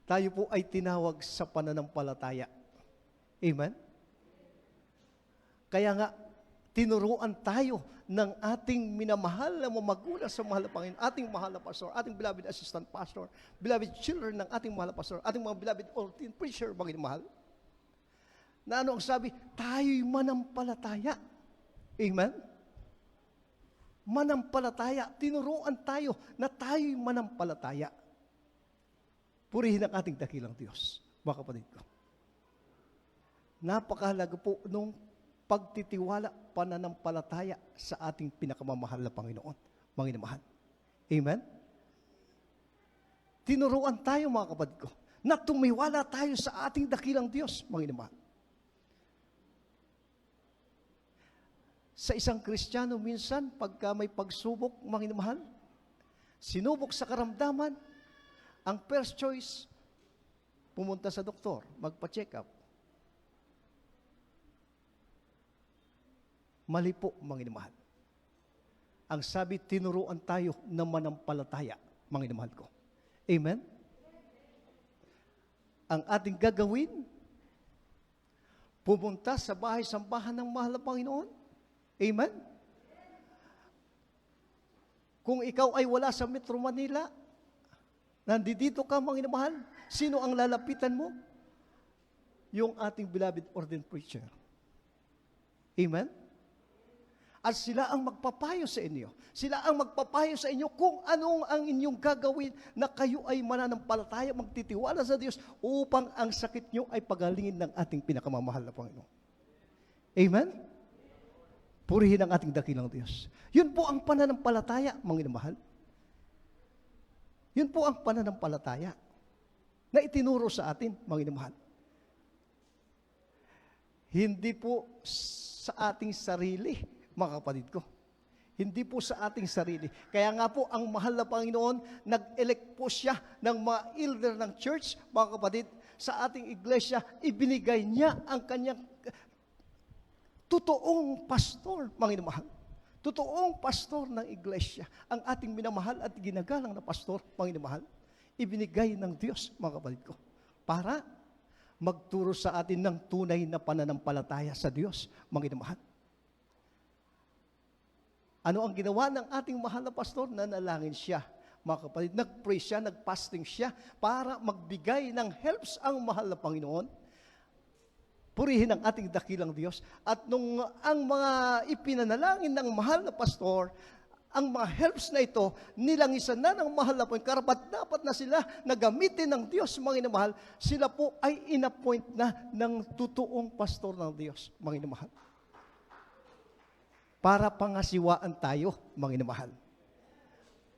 Tayo po ay tinawag sa pananampalataya. Amen? Kaya nga, tinuruan tayo ng ating minamahal na magulang sa mahal na Panginoon, ating mahal na pastor, ating beloved assistant pastor, beloved children ng ating mahal na pastor, ating mga beloved all-teen preacher, mga mahal. Na ano ang sabi? Tayo'y manampalataya. Amen? Manampalataya. Tinuruan tayo na tayo'y manampalataya. Purihin ang ating dakilang Diyos, mga kapatid ko. Napakahalaga po nung pagtitiwala, pananampalataya sa ating pinakamamahal na Panginoon, mga inamahal. Amen? Tinuruan tayo, mga kapatid ko, na tumiwala tayo sa ating dakilang Diyos, mga inamahal. Sa isang Kristiyano, minsan, pagka may pagsubok, mga inamahal, sinubok sa karamdaman, ang first choice, pumunta sa doktor, magpa-check up. Mali po, mga inamahal. Ang sabi, tinuruan tayo na manampalataya, mga inamahal ko. Amen? Ang ating gagawin, pumunta sa bahay-sambahan ng mahal na Panginoon. Amen? Kung ikaw ay wala sa Metro Manila, nandito ka, mga inamahal, sino ang lalapitan mo? Yung ating beloved ordained preacher. Amen? At sila ang magpapayo sa inyo. Sila ang magpapayo sa inyo kung anong ang inyong gagawin na kayo ay mananampalataya, magtitiwala sa Diyos upang ang sakit nyo ay pagalingin ng ating pinakamamahal na Panginoon. Amen? Purihin ang ating dakilang Diyos. Yun po ang pananampalataya, mga inamahal. Yun po ang pananampalataya na itinuro sa atin, mga inamahal. Hindi po sa ating sarili, mga kapatid ko. Hindi po sa ating sarili. Kaya nga po, ang mahal na Panginoon, nag-elect po siya ng mga elder ng church, mga kapatid, sa ating iglesia, ibinigay niya ang kanyang totoong pastor, mga inamahal. Totoong pastor ng iglesia, ang ating minamahal at ginagalang na pastor, mga inamahal, ibinigay ng Diyos, mga kapatid ko, para magturo sa atin ng tunay na pananampalataya sa Diyos, mga inamahal. Ano ang ginawa ng ating mahal na pastor? Nanalangin siya. Mga kapatid, nag-pray siya, nag-fasting siya para magbigay ng helps ang mahal na Panginoon. Purihin ang ating dakilang Diyos. At nung ang mga ipinanalangin ng mahal na pastor, ang mga helps na ito, nilangisan na ng mahal na Panginoon. Karapat-dapat na sila na gamitin ng Diyos, mga inamahal. Sila po ay inappoint na ng totoong pastor ng Diyos, mga inamahal. Para pangasiwaan tayo, mga inamahal.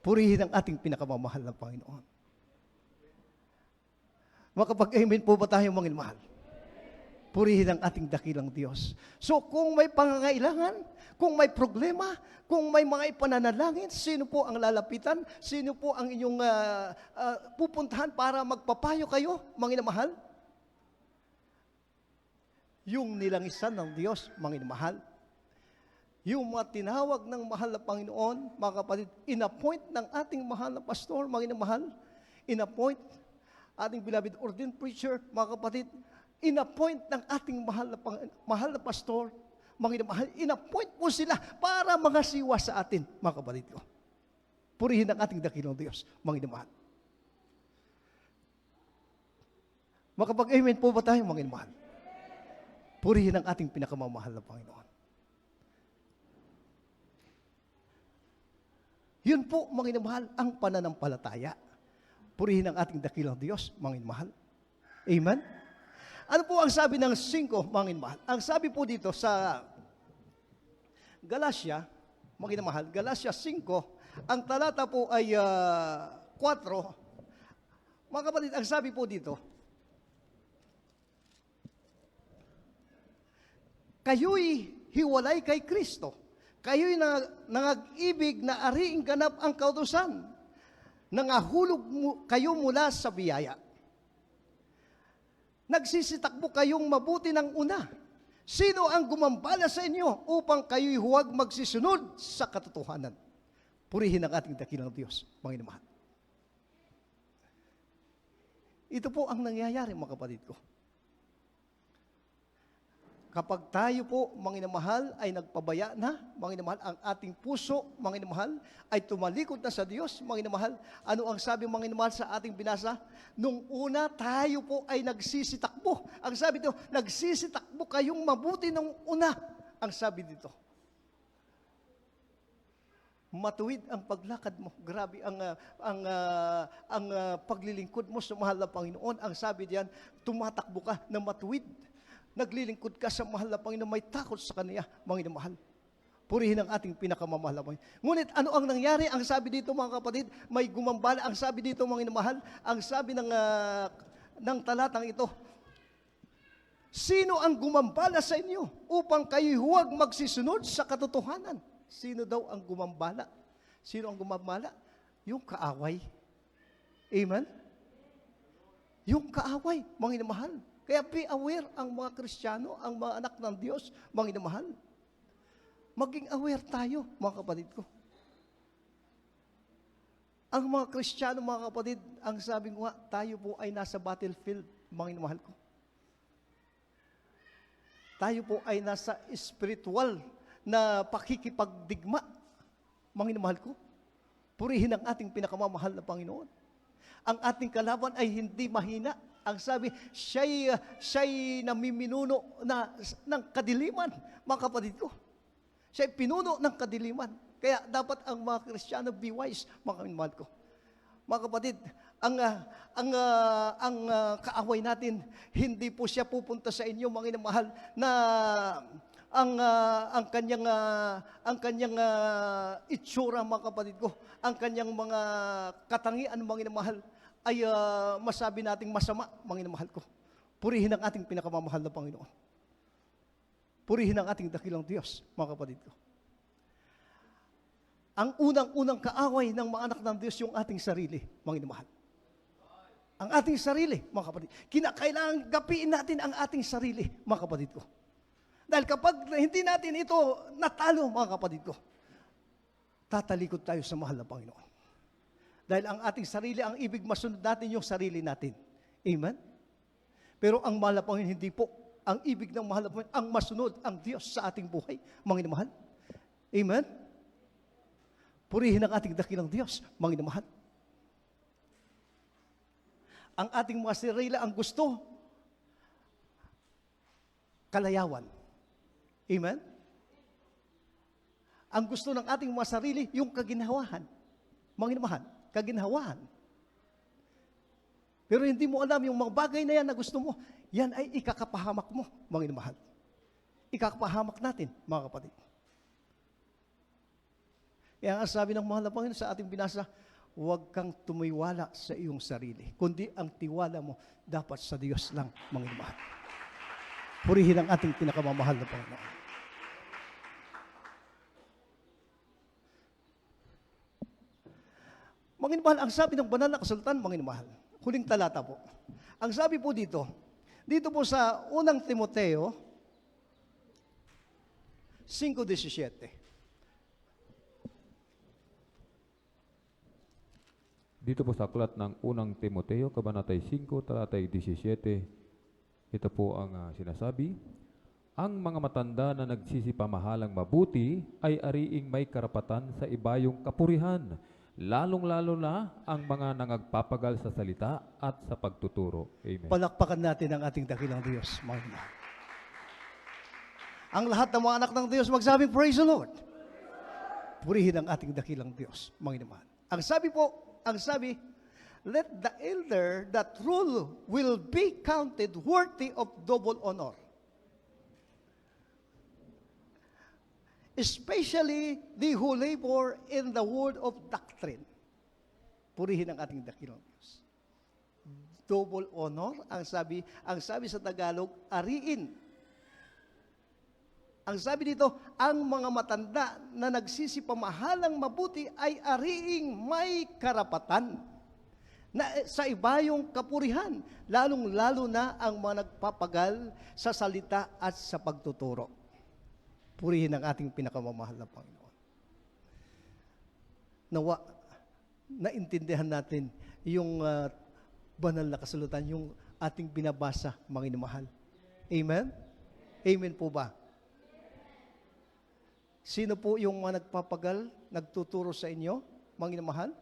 Purihin ang ating pinakamamahal na Panginoon. Makapag-amen po ba tayo, mga inamahal? Purihin ang ating dakilang Diyos. So kung may pangangailangan, kung may problema, kung may mga ipananalangin, sino po ang lalapitan? Sino po ang inyong pupuntahan para magpapayo kayo, mga inamahal? Yung nilangisan ng Diyos, mga inamahal. Yung mga tinawag ng mahal na Panginoon, mga kapatid, in-appoint ng ating mahal na pastor, mga inamahal, in-appoint ating beloved ordained preacher, mga kapatid, in-appoint ng ating mahal na pastor, mga inamahal, in-appoint po sila para mangasiwa sa atin, mga kapatid ko. Purihin ang ating dakilang Diyos, mga inamahal. Makapag-amen po ba tayo, mga inamahal? Purihin ang ating pinakamamahal na Panginoon. Yun po, mga inamahal, ang pananampalataya. Purihin ang ating dakilang Diyos, mga inamahal. Amen? Ano po ang sabi ng 5, mga inamahal? Ang sabi po dito sa Galatia, mga inamahal, Galatia 5, ang talata po ay 4. Mga kapatid, ang sabi po dito, kayo'y hiwalay kay Kristo. Kayo'y nangag-ibig na ariing ganap ang kautusan. Nangahulog kayo mula sa biyaya. Nagsisitakbo kayong mabuti ng una. Sino ang gumambala sa inyo upang kayo'y huwag magsisunod sa katotohanan? Purihin ang ating dakilang Diyos, mga inamahal. Ito po ang nangyayari, mga kapatid ko. Kapag tayo po, mga inamahal, ay nagpabaya na, mga inamahal, ang ating puso, mga inamahal, ay tumalikod na sa Diyos, mga inamahal. Ano ang sabi, mga inamahal, sa ating binasa? Nung una, tayo po ay nagsisitakbo. Ang sabi dito, nagsisitakbo kayong mabuti ng una. Ang sabi dito. Matuwid ang paglakad mo. Grabe ang paglilingkod mo sa mahal na Panginoon. Ang sabi diyan, tumatakbo ka na matuwid. Naglilingkod ka sa mahal na Panginoon, may takot sa Kanya, mga inamahal. Purihin ang ating pinakamamahal na Panginoon. Ngunit ano ang nangyari? Ang sabi dito, mga kapatid, may gumambala. Ang sabi dito, mga inamahal, ang sabi ng talatang ito, sino ang gumambala sa inyo upang kayo huwag magsisunod sa katotohanan? Sino daw ang gumambala? Sino ang gumambala? Yung kaaway. Amen? Yung kaaway, mga inamahal. Kaya be aware ang mga Kristiyano, ang mga anak ng Diyos, mga inamahal. Maging aware tayo, mga kapatid ko. Ang mga Kristiyano, mga kapatid, ang sabi ko nga, tayo po ay nasa battlefield, mga inamahal ko. Tayo po ay nasa spiritual na pakikipagdigma, mga inamahal ko. Purihin ang ating pinakamamahal na Panginoon. Ang ating kalaban ay hindi mahina. Ang sabi, siya'y namiminuno ng kadiliman, mga kapatid ko. Siya'y pinuno ng kadiliman. Kaya dapat ang mga Kristiyano be wise, mga minamahal ko. Mga kapatid, ang kaaway natin, hindi po siya pupunta sa inyo, mga minamahal, na ang kanyang itsura, mga kapatid ko, ang kanyang mga katangian, mga minamahal, ay masabi nating masama, mga minamahal ko. Purihin ang ating pinakamamahal na Panginoon. Purihin ang ating dakilang Diyos, mga kapatid ko. Ang unang-unang kaaway ng mga anak ng Diyos yung ating sarili, mga minamahal. Ang ating sarili, mga kapatid. Kinakailangan gapiin natin ang ating sarili, mga kapatid ko. Dahil kapag hindi natin ito natalo, mga kapatid ko, tatalikod tayo sa mahal na Panginoon. Dahil ang ating sarili, ang ibig masunod natin yung sarili natin. Amen? Pero ang mahal na Panginoon, hindi po. Ang ibig ng mahal na Panginoon, ang masunod ang Diyos sa ating buhay, mga minamahal. Amen? Purihin ang ating dakilang Diyos, mga minamahal. Ang ating mga sarili, ang gusto, kalayawan. Amen? Ang gusto ng ating mga sarili, yung kaginhawahan. Mga minamahal, kaginhawahan. Pero hindi mo alam yung mga bagay na yan na gusto mo, yan ay ikakapahamak mo, mga minamahal. Ikakapahamak natin, mga kapatid. Kaya ang sabi ng mahal na Panginoon sa ating binasa, huwag kang tumiwala sa iyong sarili, kundi ang tiwala mo dapat sa Diyos lang, mga minamahal. Purihin ang ating pinakamamahal na Panginoon. Mga minamahal, ang sabi ng banal na kasulatan, mga minamahal, huling talata po. Ang sabi po dito po sa unang Timoteo 5:17. Dito po sa aklat ng unang Timoteo, Kabanatay 5, talatay 17, ito po ang sinasabi, ang mga matanda na nagsisipamahalang mabuti ay ariing may karapatan sa ibayong kapurihan, lalong-lalo na ang mga nangagpapagal sa salita at sa pagtuturo. Amen. Palakpakan natin ang ating dakilang Diyos, mga minamahal. Ang lahat ng mga anak ng Diyos magsabing, praise the Lord. Purihin ang ating dakilang Diyos, mga minamahal. Ang sabi, let the elder that rule will be counted worthy of double honor. Especially the who labor in the word of doctrine. Purihin ang ating dakilang Diyos. Double honor, ang sabi sa Tagalog, ariin. Ang sabi dito, ang mga matanda na nagsisipamahalang mabuti ay ariing may karapatan na sa ibayong kapurihan, lalong-lalo na ang mga nagpapagal sa salita at sa pagtuturo. Purihin ang ating pinakamamahal na Panginoon. Nawa, naintindihan natin yung banal na kasulatan, yung ating binabasa, mga minamahal. Amen? Amen po ba? Sino po yung mga nagpapagal, nagtuturo sa inyo, mga minamahal?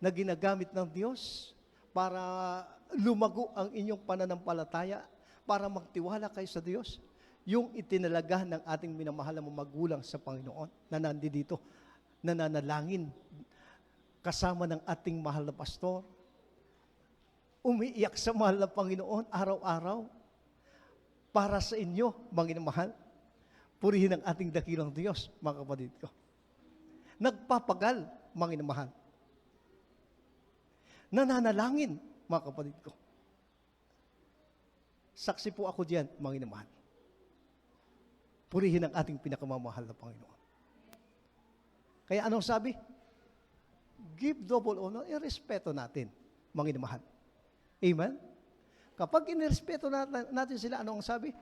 Na ginagamit ng Diyos para lumago ang inyong pananampalataya, para magtiwala kayo sa Diyos? Yung itinalaga ng ating minamahal na magulang sa Panginoon, na nandito, nananalangin, kasama ng ating mahal na pastor, umiiyak sa mahal na Panginoon araw-araw, para sa inyo, mga minamahal. Purihin ang ating dakilang Diyos, mga kapatid ko. Nagpapagal, mga minamahal. Nananalangin, mga kapatid ko. Saksi po ako diyan, mga minamahal. Purihin ang ating pinakamamahal na Panginoon. Kaya anong sabi? Give double honor, irespeto natin, mga minamahal. Amen? Kapag inirespeto natin sila, anong sabi?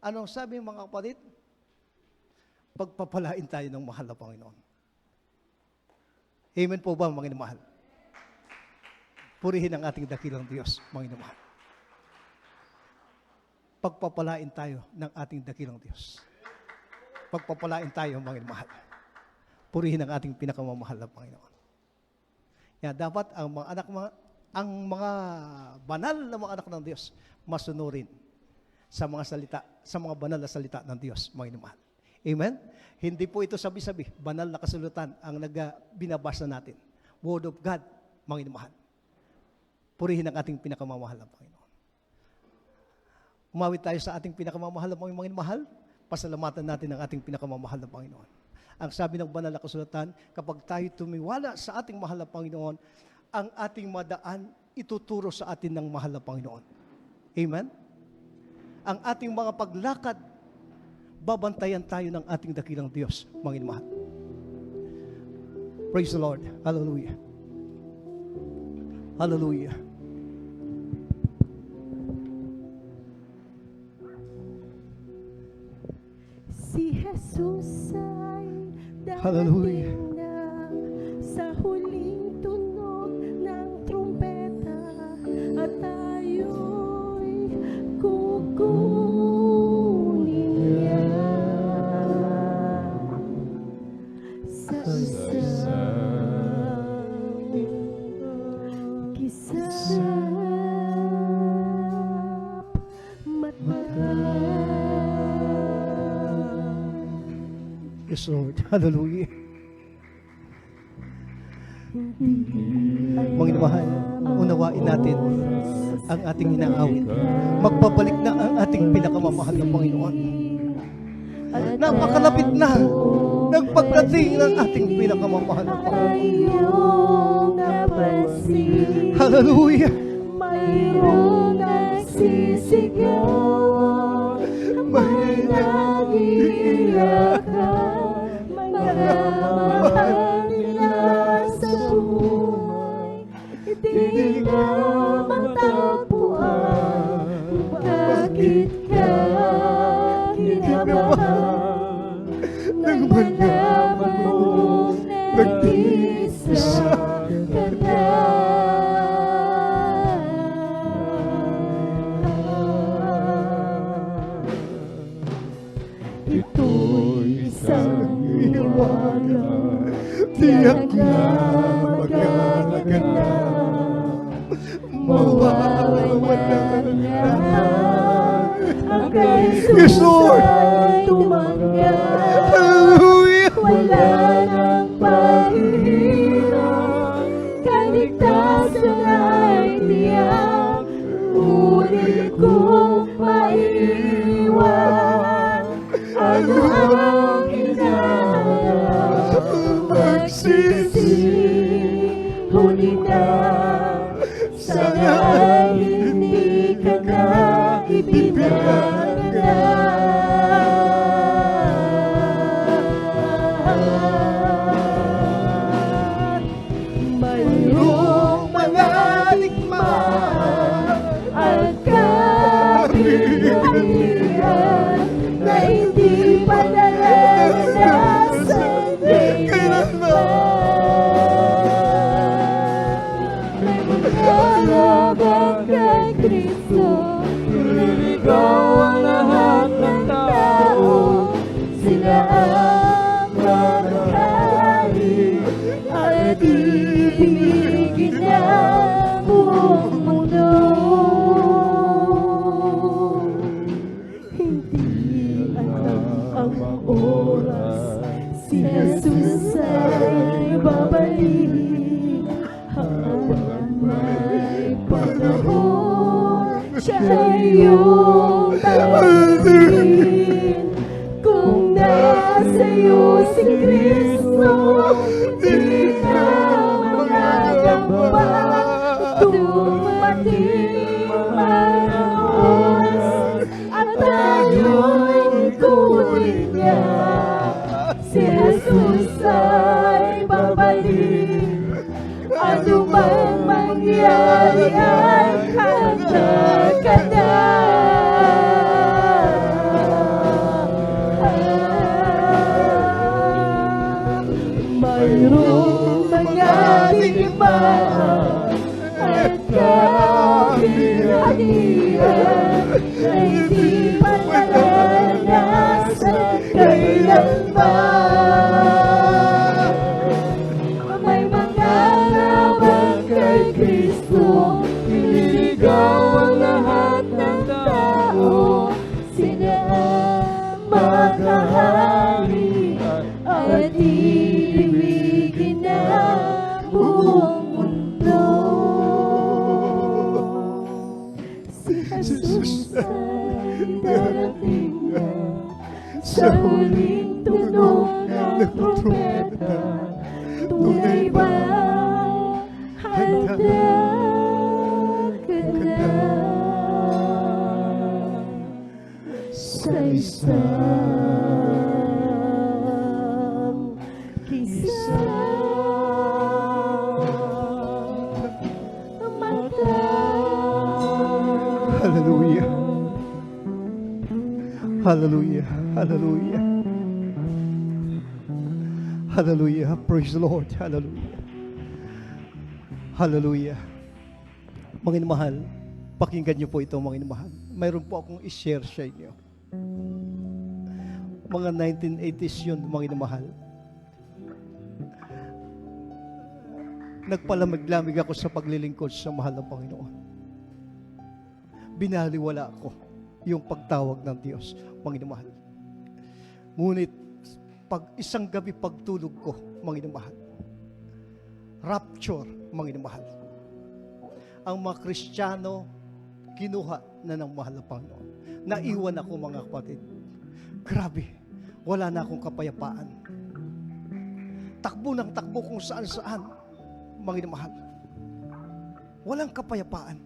Anong sabi, mga kapatid? Pagpapalain tayo ng mahal na Panginoon. Amen po ba, mga minamahal? Purihin ang ating dakilang Diyos, mga minamahal. Pagpapalain tayo ng ating dakilang Diyos. Pagpapalain tayo, mga minamahal. purihin ang ating pinakamamahal na Panginoon. Kaya dapat ang mga banal na mga anak ng Diyos masunurin sa mga salita, sa mga banal na salita ng Diyos, mga inumahal. Amen? Hindi po ito sabi-sabi, banal na kasulatan ang binabasa natin. Word of God, mga inumahal. Purihin ang ating pinakamamahal na Panginoon. Umawit tayo sa ating pinakamamahal na mga inumahal, pasalamatan natin ang ating pinakamamahal na Panginoon. Ang sabi ng banal na kasulatan, kapag tayo tumiwala sa ating mahal na Panginoon, ang ating madaan ituturo sa atin ng mahal na Panginoon. Amen? Ang ating mga paglakad, babantayan tayo ng ating dakilang Diyos, mga inumahal. Praise the Lord. Hallelujah. Hallelujah. Si Jesus ay Hallelujah. darating na sa huling tunog ng trumpeta at tayo'y kukunin niya sa isang kisap mata. Yes, Lord. Hallelujah. Mga inumahal, unawain natin ang ating inaawit. Magpabalik na ang ating pinakamamahal na Panginoon. Napakalapit na ng pagdating ng ating pinakamamahal na Panginoon. Hallelujah. Mayroong nagsisigaw, may nag-iiyakan, mga mahal nila sa buhay, di na matagpuan. Bakit ka kinabahan nang malaman mong nag-iisa ka na? Ito'y isang iwaga, tiyak na magagana, mawawala na ang Yes, Lord. kaisusan tumanggap. Hallelujah. Wala nang pahihirap, kaligtasan ay tiyak, ngunit kung maiiwan, ano ang hinahanap? Magsisi, huli na, sana ay hindi ka na ibinagana. Mayroong mga digmaan at kapighatian na hindi pa naranasan ng may magkalaban kay Kristo, liligaw ang lahat ng tao, sila ang maghahari at ibigin niya buong mundo. Hindi alam ang oras, si Jesus ay babalik. Habang may panahon, siya ay iyong tawagin. Kung nasa iyo si Kristo, di ka magagamba. Dumating ang oras at tayo'y kunin niya. Si Jesus ay babalik. Ano man mangyari ay handa ka na. Mayroong mga digmaan at kapighatian na hindi pa naranasan kailanman. at ibigin ng buong mundo. Si Jesus ay darating na sa huling tunog ng trumpeta. Tunay ba handa ka na sa isang mata? Hallelujah. Hallelujah. Hallelujah. Hallelujah. Praise the Lord. Hallelujah. Hallelujah. Mga inamahal, pakinggan niyo po ito, mga inamahal. Mayroon po akong i-share sa inyo. Mga 1980s yun, mga inamahal. Nagpalamig-lamig ako sa paglilingkod sa mahal ng Panginoon. Binaliwala ako yung pagtawag ng Diyos, mga inamahal. Ngunit, pag isang gabi pagtulog ko, mga inamahal, rapture, mga inamahal. Ang mga Kristiyano, kinuha na ng mahal na Panginoon. Naiwan ako, mga kapatid. Grabe, wala na akong kapayapaan. Takbo ng takbo kung saan-saan, mga inamahal. Walang kapayapaan.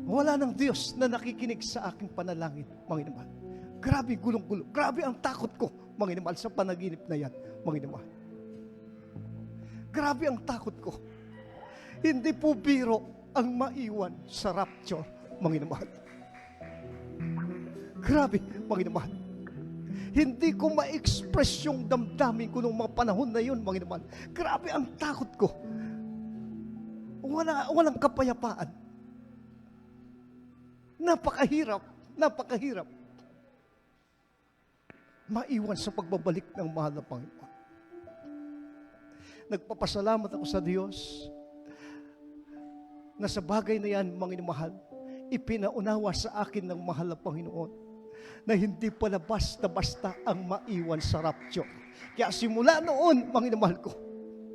Wala ng Diyos na nakikinig sa aking panalangin, mga inamahal. Grabe, gulong-gulo. Grabe ang takot ko, mga inamahal, sa panaginip na yan, mga inamahal. Grabe ang takot ko. Hindi po biro ang maiwan sa rapture, mga inamahal. Grabe, mga inamahal. Hindi ko ma-express yung damdamin ko nung mga panahon na yun, mga inamahal. Grabe ang takot ko. Walang kapayapaan. Napakahirap, napakahirap maiwan sa pagbabalik ng mahal na Panginoon. Nagpapasalamat ako sa Diyos na sa bagay na yan, mga inamahal, ipinaunawa sa akin ng mahal na Panginoon na hindi pala basta-basta ang maiwan sa rapture. Kaya simula noon, mga inamahal ko,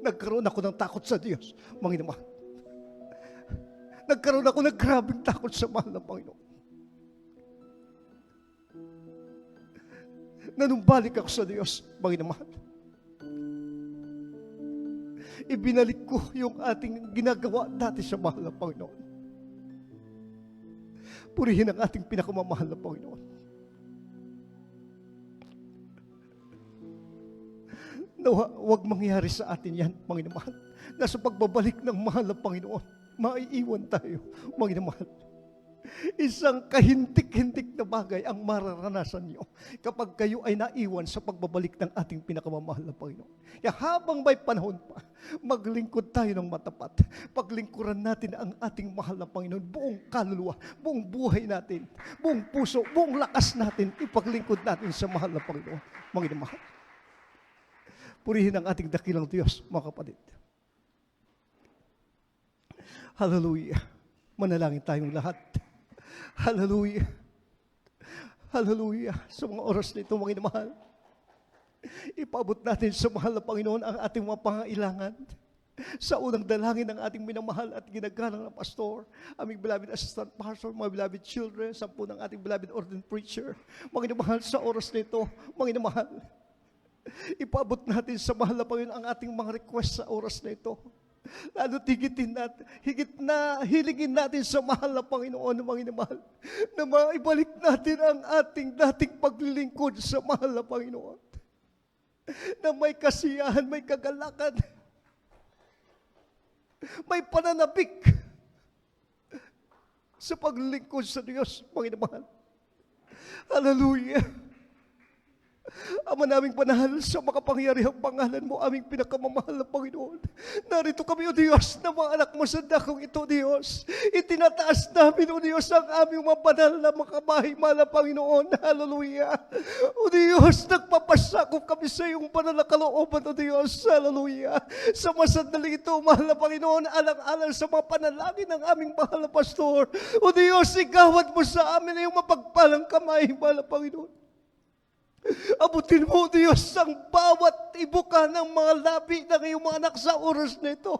nagkaroon ako ng takot sa Diyos, mga inamahal. Nagkaroon ako ng grabing takot sa mahal na Panginoon. Nanumbalik ako sa Diyos, mga inamahal. Ibinalik ko yung ating ginagawa dati sa mahal na Panginoon. Purihin ang ating pinakamamahal na Panginoon. Nawa, huwag mangyari sa atin yan, mga inamahal. Na sa pagbabalik ng mahal na Panginoon, maiiwan tayo, mga inamahal. Isang kahintik-hintik na bagay ang mararanasan niyo kapag kayo ay naiwan sa pagbabalik ng ating pinakamamahal na Panginoon. Kaya habang may panahon pa, maglingkod tayo ng matapat. Paglingkuran natin ang ating mahal na Panginoon, buong kaluluwa, buong buhay natin, buong puso, buong lakas natin, ipaglingkod natin sa mahal na Panginoon. Mga mahal. Purihin ang ating dakilang Diyos, mga kapatid. Hallelujah. Manalangin tayong lahat. Hallelujah. Hallelujah. Sa mga oras na ito, mga inamahal, ipaabot natin sa mahal na Panginoon ang ating mga pangailangan. Sa unang dalangin ng ating minamahal at ginagalang na pastor, aming beloved assistant pastor, mga beloved children, 10 ng ating beloved ordained preacher. Mga inamahal, sa oras na ito, mga inamahal, ipaabot natin sa mahal na Panginoon ang ating mga request sa oras na ito. Lalo tigitin natin, higit na hilingin natin sa mahal na Panginoon, mga inamahal, na maibalik natin ang ating dating paglilingkod sa mahal na Panginoon. Na may kasiyahan, may kagalakan, may pananabik sa paglilingkod sa Diyos, mga inamahal. Hallelujah. Ama naming banal, sa makapangyarihang pangalan mo, aming pinakamamahal na Panginoon. Narito kami, O Diyos, na mga anak mo sa dakong ito, Diyos. Itinataas namin, O Diyos, ang aming mga banal na makabahay-mahal na Panginoon. Hallelujah. O Diyos, nagpapasakop kami sa iyong banal na kalooban, O Diyos. Hallelujah. Sa masandaling ito, mahal na Panginoon, alang-alang sa mga panalangin ng aming mahal na pastor. O Diyos, igawad mo sa amin ang iyong mapagpalang kamay, mahal na Panginoon. Abutin mo, Diyos, ang bawat ibuka ng mga labi ng iyong mga anak sa oras na ito.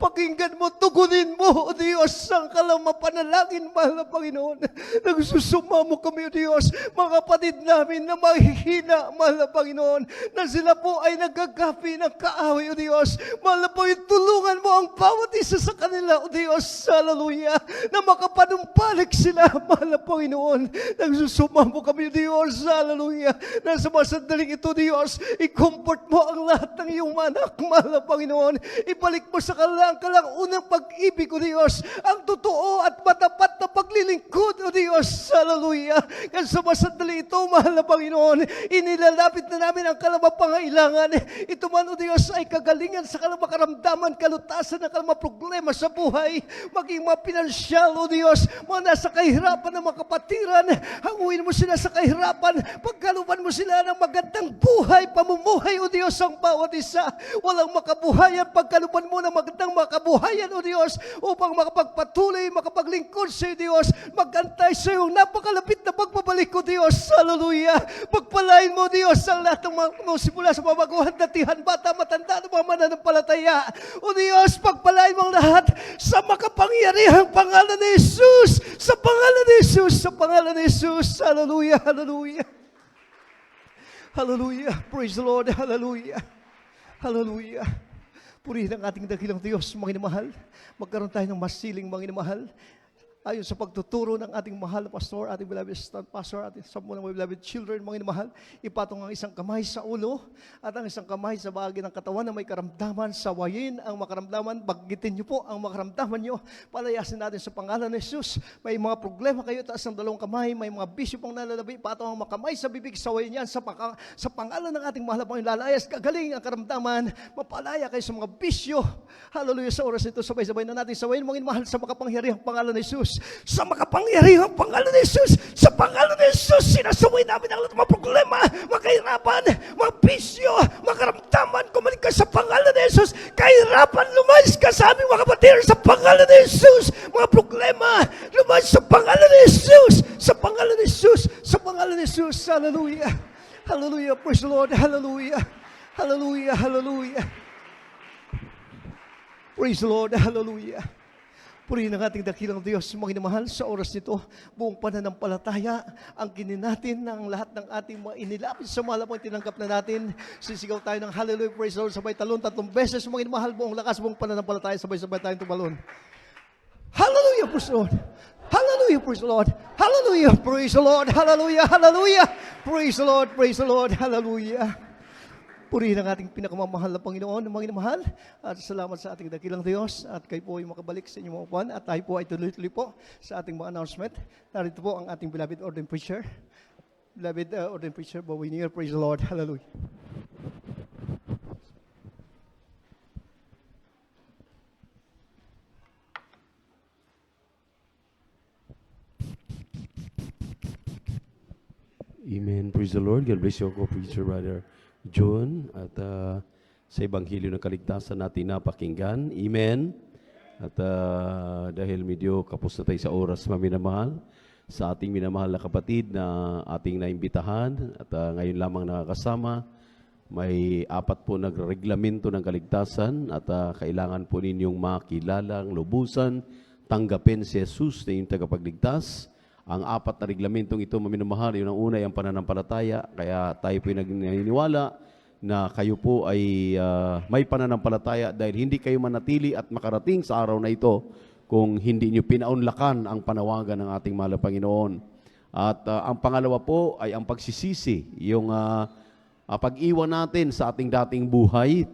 Pakinggan mo, tugunin mo, O Diyos, ang kalang mapanalangin, mahal na Panginoon. Nagsusuma mo kami, O Diyos, mga kapatid namin na mahihina, mahal na Panginoon, na sila po ay nagagapi ng kaaway, O Diyos. Mahal na Panginoon, tulungan mo ang bawat isa sa kanila, O Diyos, hallelujah, na makapanumbalik sila, mahal na Panginoon. Nagsusuma mo kami, O Diyos, hallelujah, na sa mga sandaling ito, Diyos, i-comfort mo ang lahat ng iyong anak, mahal na Panginoon. Ibalik mo sa kalang unang pag-ibig, O Diyos, ang totoo at matapat na paglilingkod, O Diyos, hallelujah. Kasi sa mga sandali ito, mahal na Panginoon, inilalapit na namin ang kalamapangailangan. Ito man, O Diyos, ay kagalingan sa kalamakaramdaman, kalutasan ng kalamaproblema sa buhay, maging mga pinansyal, O Diyos, mga nasa kahirapan ng mga kapatiran, hanguin mo sila sa kahirapan, pagkalupan mo sila ng magandang buhay, pamumuhay, O Diyos, ang bawat isa. Walang makabuhayan, pagkalupan mo ng magandang makabuhayan, O Diyos, upang makapagpatuloy, makapaglingkod sa iyo, Diyos, magantay sa iyong napakalapit na pagbabalik, O Diyos, hallelujah. Pagpalain mo, Diyos, ang lahat ng mga simula sa mga baguhan, datihan, bata, matanda, ng mga mananampalataya. O Diyos, pagpalain mo ang lahat sa makapangyarihang pangalan ni Jesus, sa pangalan ni Jesus, sa pangalan ni Jesus, hallelujah, hallelujah. Hallelujah. Praise the Lord. Hallelujah. Hallelujah. Purihin ang ating dakilang Diyos, mga inamahal. Magkaroon tayo ng masiling, mga inamahal. Ayon sa pagtuturo ng ating mahal na pastor, ating beloved stand pastor, ating sa mga beloved children, mga inamahal, ipatong ang isang kamay sa ulo at ang isang kamay sa bahagi ng katawan na may karamdaman, sawayin ang makaramdaman, baggitin niyo po ang makaramdaman niyo, palayasin natin sa pangalan ni Jesus. May mga problema kayo, taas ng dalawang kamay, may mga bisyo pang nalalabi, ipatong ang makamay sa bibig, sawayin yan sa pangalan ng ating mahal na Panginoon, lalayas, kagaling ang karamdaman, mapalaya kayo sa mga bisyo. Hallelujah, sa oras ito, sabay-sabay na natin sawayin, mga inamahal, sa makapangyarihang pangalan ni Jesus. Sa makapangyarihang pangalan ni Jesus, sa pangalan ni Jesus, sinasaway namin ang lahat ng mga problema, mga kahirapan, mga bisyo, mga karamdaman, kumalik ka sa pangalan ni Jesus, kahirapan, lumayas ka sa aming mga kapatid, sa pangalan ni Jesus, mga problema, lumayas sa pangalan ni Jesus, sa pangalan ni Jesus, sa pangalan ni Jesus, hallelujah, hallelujah, praise the Lord, hallelujah, hallelujah, hallelujah, praise the Lord, hallelujah. Purihin ang ating dakilang Diyos, mga inamahal, sa oras nito, buong pananampalataya, ang kinin natin ng lahat ng ating mga inilapit sa mahal mo, tinanggap na natin. Sisigaw tayo ng hallelujah, praise the Lord, sabay talon, 3 beses, mga inamahal, buong lakas, buong pananampalataya, sabay-sabay tayong tumalon. Hallelujah, praise the Lord. Hallelujah, praise the Lord. Hallelujah, praise the Lord. Hallelujah, hallelujah. Praise the Lord, praise the Lord. Hallelujah. Purihin ang ating pinakamamahal na Panginoon, mga inamahal. At salamat sa ating dakilang Diyos. At kayo po ay makabalik sa inyong mga upuan. At tayo po ay tuloy-tuloy po sa ating mga announcement. Narito po ang ating beloved ordained preacher. Beloved ordained preacher, Bowie Near. Praise the Lord. Hallelujah. Amen. Praise the Lord. God bless you, co-preacher, Brother John. At sa Ebanghelyo ng Kaligtasan natin napakinggan. Amen. At dahil medyo kapos na tayo sa oras, maminamahal, sa ating minamahal na kapatid na ating naimbitahan at ngayon lamang nakakasama, may 4 po nagreglamento ng kaligtasan at kailangan po ninyong makilalang lubusan, tanggapin si Jesus na yung tagapagligtas. Ang 4 na reglamentong ito, maminamahal, yun ang una ay ang pananampalataya. Kaya tayo po naniniwala na kayo po ay may pananampalataya dahil hindi kayo manatili at makarating sa araw na ito kung hindi nyo pinaunlakan ang panawagan ng ating mahal na Panginoon. At ang pangalawa po ay ang pagsisisi, yung pag-iwan natin sa ating dating buhay.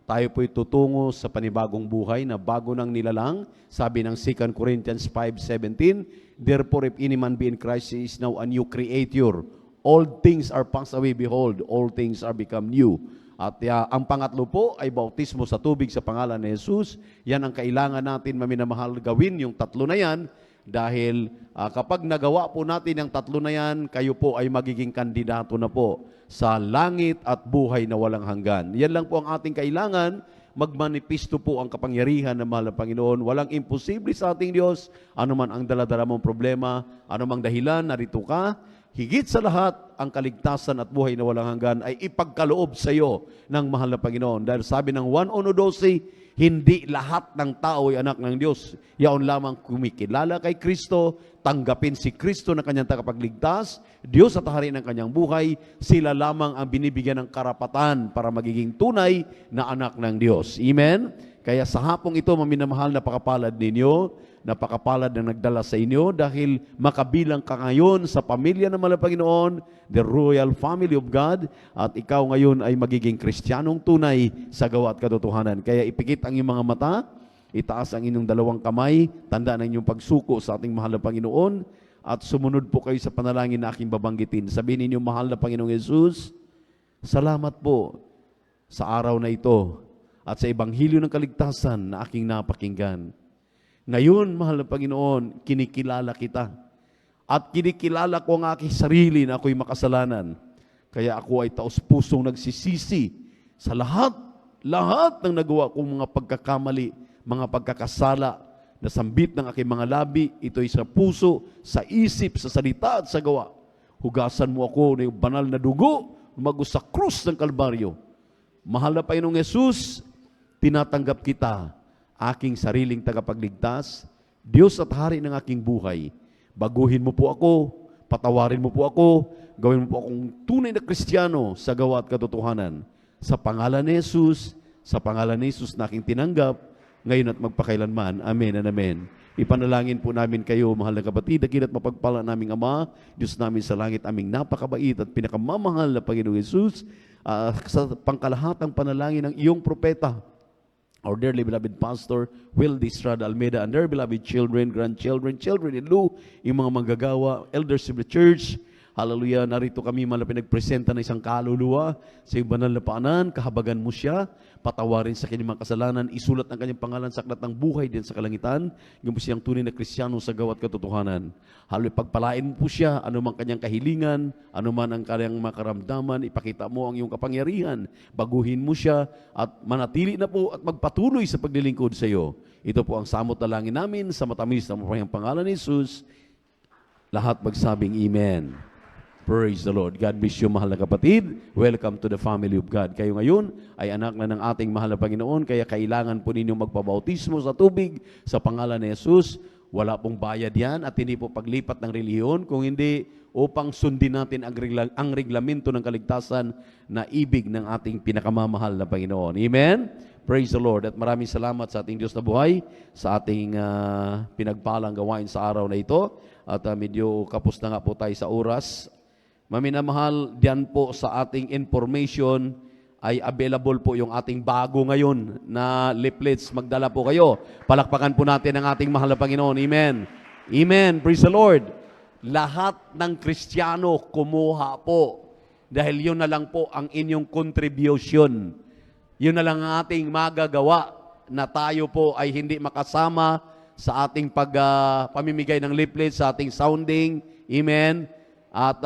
Tayo po'y tutungo sa panibagong buhay na bago ng nilalang. Sabi ng 2 Corinthians 5:17, therefore, if any man be in Christ, he is now a new creature. All things are passed away, behold, all things are become new. At ang pangatlo po ay bautismo sa tubig sa pangalan ni Jesus. Yan ang kailangan natin, maminamahal, gawin yung 3 na yan. Dahil kapag nagawa po natin yung 3 na yan, kayo po ay magiging kandidato na po sa langit at buhay na walang hanggan. Yan lang po ang ating kailangan. Magmanipisto po ang kapangyarihan ng mahal na Panginoon. Walang imposible sa ating Diyos. Ano man ang daladala mong problema, ano mang dahilan, narito ka. higit sa lahat, ang kaligtasan at buhay na walang hanggan ay ipagkaloob sa iyo ng mahal na Panginoon. Dahil sabi ng 1:12, hindi lahat ng tao ay anak ng Diyos. Yaon lamang kumikilala kay Kristo, tanggapin si Kristo na kanyang tagapagligtas, Diyos at hari ng kanyang buhay, sila lamang ang binibigyan ng karapatan para magiging tunay na anak ng Diyos. Amen? Kaya sa hapong ito, maminamahal, napakapalad ninyo, napakapalad na nagdala sa inyo dahil makabilang ka ngayon sa pamilya ng mahal na Panginoon, the royal family of God, at ikaw ngayon ay magiging Kristiyanong tunay sa gawa at katotohanan. Kaya ipikit ang iyong mga mata, itaas ang inyong dalawang kamay, tandaan ang inyong pagsuko sa ating mahal na Panginoon, at sumunod po kayo sa panalangin na aking babanggitin. Sabihin ninyo, mahal na Panginoong Jesus, salamat po sa araw na ito at sa ebanghelyo ng kaligtasan na aking napakinggan. Ngayon, mahal na Panginoon, kinikilala kita. At kinikilala ko ang aking sarili na ako'y makasalanan. Kaya ako ay taos-pusong nagsisisi sa lahat ng nagawa kong mga pagkakamali, mga pagkakasala, na sambit ng aking mga labi, ito'y sa puso, sa isip, sa salita at sa gawa. Hugasan mo ako ng banal na dugo, lumagos sa krus ng Kalbaryo. Mahal na Panginoong Jesus, tinatanggap kita, aking sariling tagapagligtas, Diyos at hari ng aking buhay. Baguhin mo po ako, patawarin mo po ako, gawin mo po akong tunay na Kristiyano sa gawa at katotohanan. Sa pangalan ni Jesus, sa pangalan ni Jesus na aking tinanggap, ngayon at magpakailanman. Amen and amen. Ipanalangin po namin kayo, mahal na kapatid, dakil at mapagpala naming Ama, Diyos namin sa langit, aming napakabait at pinakamamahal na Panginoong Jesus, sa pangkalahatang panalangin ng iyong propeta, our dearly beloved Pastor Will Estrada Almeida, and their beloved children, grandchildren, children-in-law, yung mga manggagawa, elders of the church. Hallelujah, narito kami malapit nagpresenta ng isang kaluluwa sa iyong banal na paanan, kahabagan mo siya, patawarin sa kanyang mga kasalanan, isulat ang kanyang pangalan sa aklat ng buhay din sa kalangitan, yung po siyang tunay na Kristiyano sa gawa at katotohanan. Hallelujah, pagpalain mo po siya, anuman kanyang kahilingan, anuman ang kanyang makaramdaman, ipakita mo ang iyong kapangyarihan, baguhin mo siya, at manatili na po at magpatuloy sa paglilingkod sa iyo. Ito po ang samot na langin namin sa matamis na mapahayang pangalan ni Jesus. Lahat magsabing Amen. Praise the Lord. God bless you, mahal na kapatid. Welcome to the family of God. Kayo ngayon ay anak na ng ating mahal na Panginoon, kaya kailangan po ninyong magpabautismo sa tubig sa pangalan ni Jesus. Wala pong bayad yan at hindi po paglipat ng relihiyon, kung hindi upang sundin natin ang reglamento ng kaligtasan na ibig ng ating pinakamamahal na Panginoon. Amen? Praise the Lord. At maraming salamat sa ating Diyos na buhay, sa ating pinagpalang gawain sa araw na ito. At medyo kapos na nga po tayo sa oras. Maminamahal, diyan po sa ating information ay available po yung ating bago ngayon na leaflets. Magdala po kayo. Palakpakan po natin ang ating mahal na Panginoon. Amen. Amen. Praise the Lord. Lahat ng Kristiyano kumuha po. Dahil yun na lang po ang inyong contribution. Yun na lang ang ating magagawa na tayo po ay hindi makasama sa ating pamimigay ng leaflets, sa ating sounding. Amen. At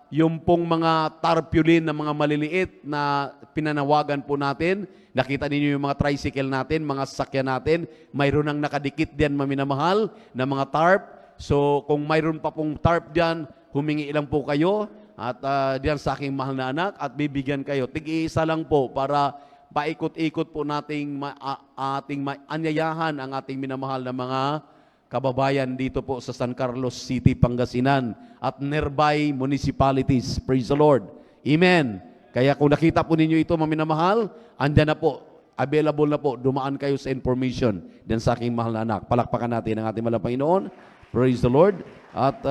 yung pong mga tarpaulin na mga maliliit na pinanawagan po natin, nakita ninyo yung mga tricycle natin, mga sasakyan natin, mayroon nang nakadikit diyan, maminamahal, na mga tarp. So kung mayroon pa pong tarp diyan, humingi lang po kayo at diyan sa aking mahal na anak at bibigyan kayo. Tig-iisa lang po para paikot-ikot po nating ating anyayahan ang ating minamahal na mga kababayan dito po sa San Carlos City, Pangasinan at nearby municipalities. Praise the Lord. Amen. Kaya kung nakita po ninyo ito, maminamahal, andyan na po, available na po, dumaan kayo sa information din sa aking mahal na anak. Palakpakan natin ang ating mahal na Panginoon. Praise the Lord. At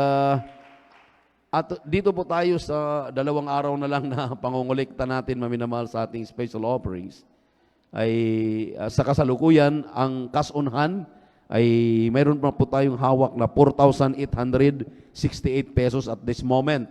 dito po tayo sa 2 araw na lang na pangungulekta natin, maminamahal, sa ating special offerings. Ay sa kasalukuyan, ang cash on hand ay mayroon pa po tayong hawak na 4,868 pesos at this moment.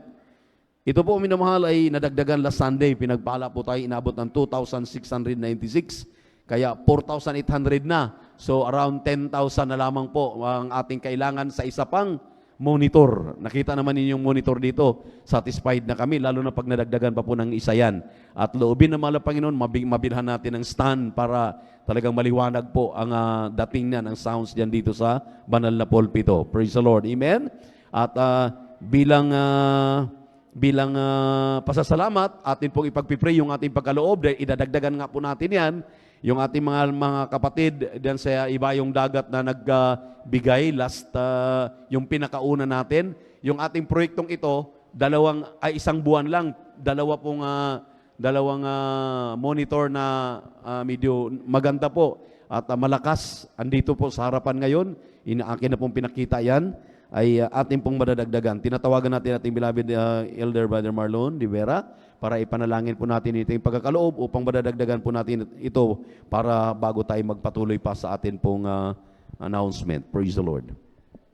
Ito po, minamahal, ay nadagdagan last Sunday. Pinagpala po tayo, inabot ng 2,696. Kaya 4,800 na. So around 10,000 na lamang po ang ating kailangan sa isa pang monitor. Nakita naman ninyong monitor dito. Satisfied na kami, lalo na pag nadagdagan pa po ng isa yan. At loobin ng mahal na Panginoon, mabilhan natin ng stand para talagang maliwanag po ang dating niya ng sounds diyan dito sa banal na pulpito. Praise the Lord. Amen? At pasasalamat, atin pong ipagpipray yung ating pagkaloob dahil idadagdagan nga po natin yan. Yung ating mga kapatid diyan sa ibayong dagat na nagbigay yung pinakauna natin. Yung ating proyektong ito, isang buwan lang, dalawang monitor na medyo maganda po at malakas. Andito po sa harapan ngayon, akin na pong pinakita yan, ay ating pong madadagdagan. Tinatawagan natin ating beloved Elder Brother Marlon de Vera para ipanalangin po natin ito yung pagkakaloob upang madadagdagan po natin ito para bago tayo magpatuloy pa sa atin pong announcement. Praise the Lord.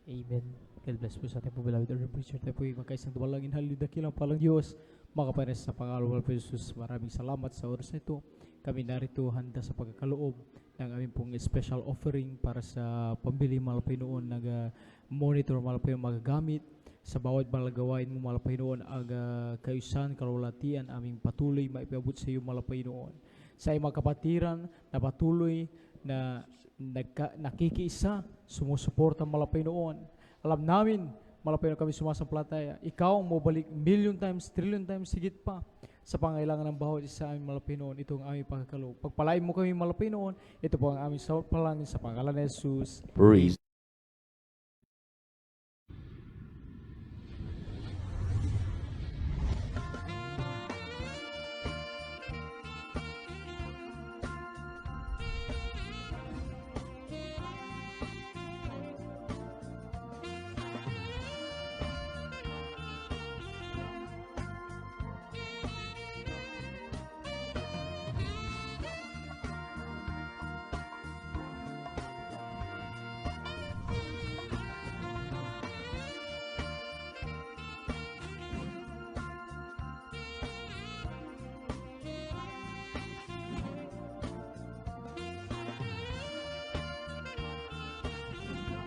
Amen. God bless po sa ating po, beloved Elder Preacher. Tayo po yung magkaisang dumalangin, halida kilang palang Diyos. Makapares sa pangalawa po Jesus. Maraming salamat sa oras na ito. Kami narito handa sa pagkakaloob ng aming pong special offering para sa pambili malapay noon monitor malapay magagamit sa bawat malagawain mo malapay noon kayusan, kalulatian aming patuloy maipaabot sa iyo malapay noon. Sa mga kapatiran na patuloy na nakikiisa, sumusuporta malapay noon. Alam namin, malapay na kami sumasampalataya. Ikaw ang mabalik million times, trillion times, higit pa sa pangailangan ng bawat isa aming malapay noon. Ito ang aming pagkakaloob. Pagpalain mo kami malapay noon, ito po ang aming palangin sa pangalan ni Jesus. Praise.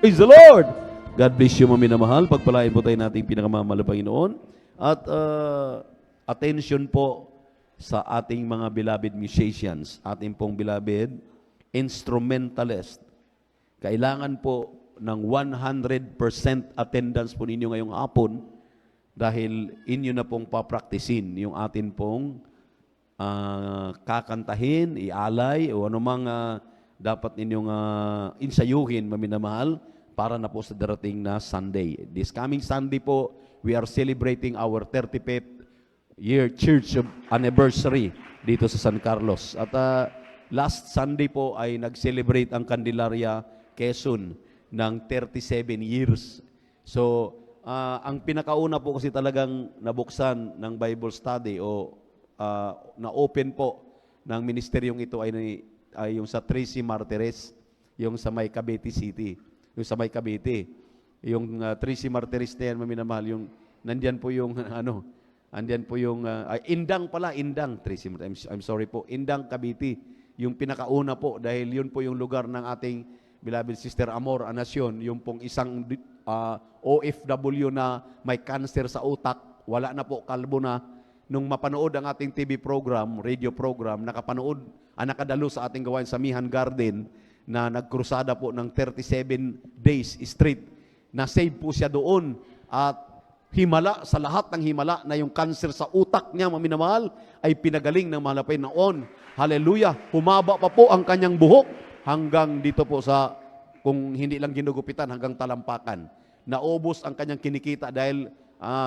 Praise the Lord! God bless you, mga minamahal. Pagpalain po tayo natin pinakamamahal na Panginoon. At attention po sa ating mga beloved musicians, ating pong beloved instrumentalist. Kailangan po ng 100% attendance po ninyo ngayong hapon dahil inyo na pong papraktisin yung atin pong kakantahin, ialay, o anumang dapat ninyong insayuhin, maminamahal, para na po sa darating na Sunday. This coming Sunday po, we are celebrating our 35th year church anniversary dito sa San Carlos. At last Sunday po ay nag-celebrate ang Candelaria Quezon ng 37 years. So, ang pinakauna po kasi talagang nabuksan ng Bible study o na-open po ng ministeryong ito ay yung sa Tracy Martires, yung sa may Cavite City. Yung sa may Cavite. Yung Tracy Martires na yan, maminamahal, yung nandyan po yung andyan po yung Indang pala, Indang Tracy Martires. I'm sorry po, Indang Cavite. Yung pinakauna po dahil yun po yung lugar ng ating beloved Sister Amor Anacion, yung pong isang OFW na may cancer sa utak, wala na po, kalbo na. Nung mapanood ang ating TV program, radio program, nakadalo sa ating gawain sa Mihan Garden, na nagkrusada po ng 37 days straight. Na-save po siya doon at himala, sa lahat ng himala na yung cancer sa utak niya, maminamahal, ay pinagaling ng malapay noon. Hallelujah! Humaba pa po ang kanyang buhok hanggang dito po sa, kung hindi lang ginugupitan, hanggang talampakan. Naubos ang kanyang kinikita dahil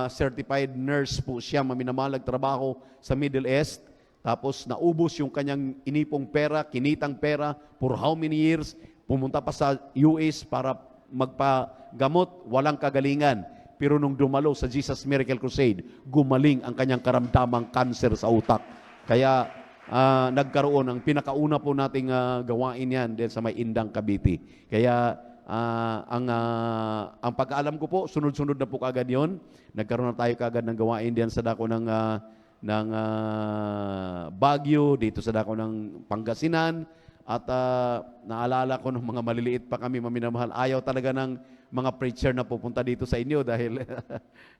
certified nurse po siya, maminamahal, nagtrabaho sa Middle East. Tapos naubos yung kanyang inipong pera, kinitang pera for how many years, pumunta pa sa US para magpagamot, walang kagalingan. Pero nung dumalo sa Jesus Miracle Crusade, gumaling ang kanyang karamdamang cancer sa utak. Kaya nagkaroon ang pinakauna po nating gawain yan din sa may Indang Cavite. Kaya ang pagkaalam ko po, sunod-sunod na po kagad yon. Nagkaroon na tayo kagad ng gawain diyan sa dako ng Baguio, dito sa dako ng Pangasinan. At naalala ko nung mga maliliit pa kami, maminamahal, ayaw talaga ng mga preacher na pupunta dito sa inyo dahil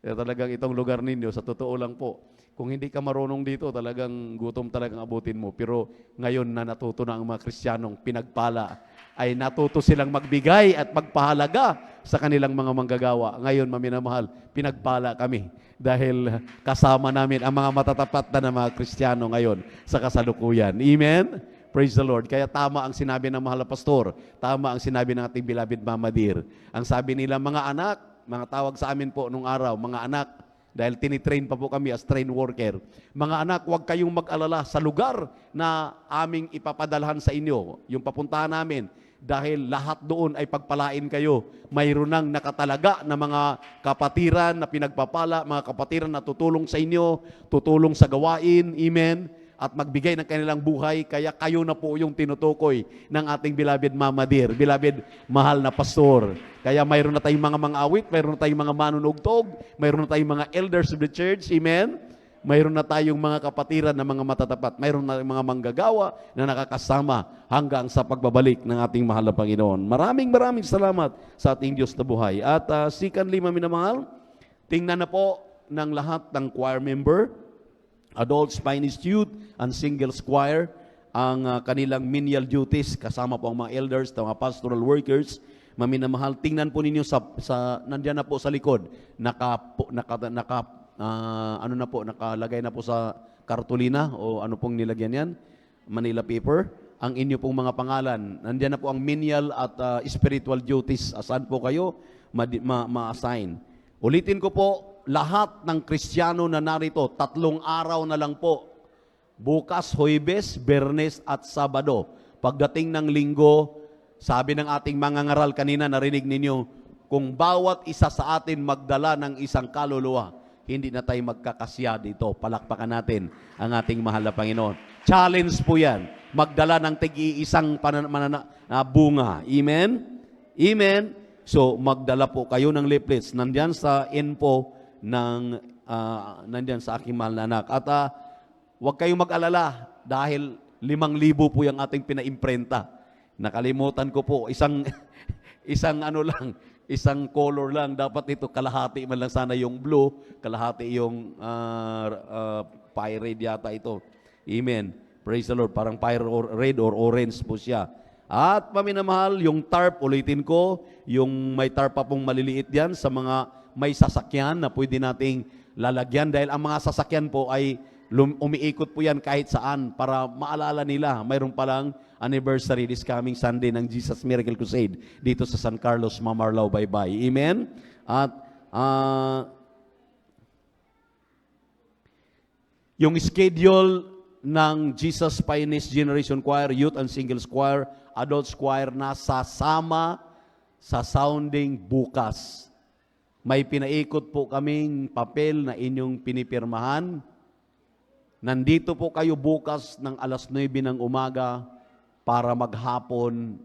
talagang itong lugar ninyo, sa totoo lang po, kung hindi ka marunong dito, talagang gutom talagang abutin mo. Pero ngayon na natuto na ang mga Kristiyanong pinagpala, ay natuto silang magbigay at magpahalaga sa kanilang mga manggagawa. Ngayon, maminamahal, pinagpala kami dahil kasama namin ang mga matatapat na mga Kristiyano ngayon sa kasalukuyan. Amen? Praise the Lord. Kaya tama ang sinabi ng mahal na pastor. Tama ang sinabi ng ating beloved Mama Dear. Ang sabi nila, mga anak, mga tawag sa amin po nung araw, mga anak, dahil tinitrain pa po kami as train worker. Mga anak, huwag kayong mag-alala sa lugar na aming ipapadalhan sa inyo. Yung papuntahan namin, dahil lahat doon ay pagpalain kayo. Mayroon nang nakatalaga na mga kapatiran na pinagpapala, mga kapatiran na tutulong sa inyo, tutulong sa gawain, amen, at magbigay ng kanilang buhay, kaya kayo na po yung tinutukoy ng ating beloved Mama Dear, beloved mahal na pastor. Kaya mayroon na tayong mga awit, mayroon na tayong mga manunugtog, mayroon na tayong mga elders of the church, amen? Mayroon na tayong mga kapatiran na mga matatapat, mayroon na mga manggagawa na nakakasama hanggang sa pagbabalik ng ating mahal na Panginoon. Maraming salamat sa ating Diyos na buhay. At secondly, minamahal, tingnan na po ng lahat ng choir member, adults, Spanish youth, and singles choir, ang kanilang menial duties, kasama po ang mga elders, mga pastoral workers. Maminamahal, tingnan po ninyo nandiyan na po sa likod, nakalagay na po sa kartulina o ano pong nilagyan yan, Manila paper, ang inyo pong mga pangalan. Nandiyan na po ang menial at spiritual duties. Saan po kayo ma-assign? Ulitin ko po, lahat ng Kristiyano na narito, 3 araw na lang po. Bukas, Huwebes, Bernes at Sabado. Pagdating ng Linggo, sabi ng ating mga ngaral kanina, narinig ninyo, kung bawat isa sa atin magdala ng isang kaluluwa, hindi na tayo magkakasya dito. Palakpakan natin ang ating mahal na Panginoon. Challenge po yan. Magdala ng tig-iisang bunga. Amen? Amen? So, magdala po kayo ng leaflets. Nandyan sa info nandyan sa aking mahal na anak. At huwag kayong mag-alala dahil 5,000 po yung ating pinaimprenta. Nakalimutan ko po, isang color lang. Dapat ito, kalahati man lang sana yung blue, kalahati yung pie red yata ito. Amen. Praise the Lord. Parang pie red or orange po siya. At paminamahal, yung tarp, ulitin ko, yung may tarp pa pong maliliit yan sa mga may sasakyan na pwede nating lalagyan dahil ang mga sasakyan po ay umiikot po yan kahit saan para maalala nila. Mayroon palang anniversary this coming Sunday ng Jesus Miracle Crusade dito sa San Carlos, Mamarlao, Baybay. Amen? At yung schedule ng Jesus Pioneers Generation Choir, Youth and Singles Choir, Adults Choir na sasama sa sounding bukas. May pinaikot po kaming papel na inyong pinipirmahan. Nandito po kayo bukas ng alas 9 ng umaga para maghapon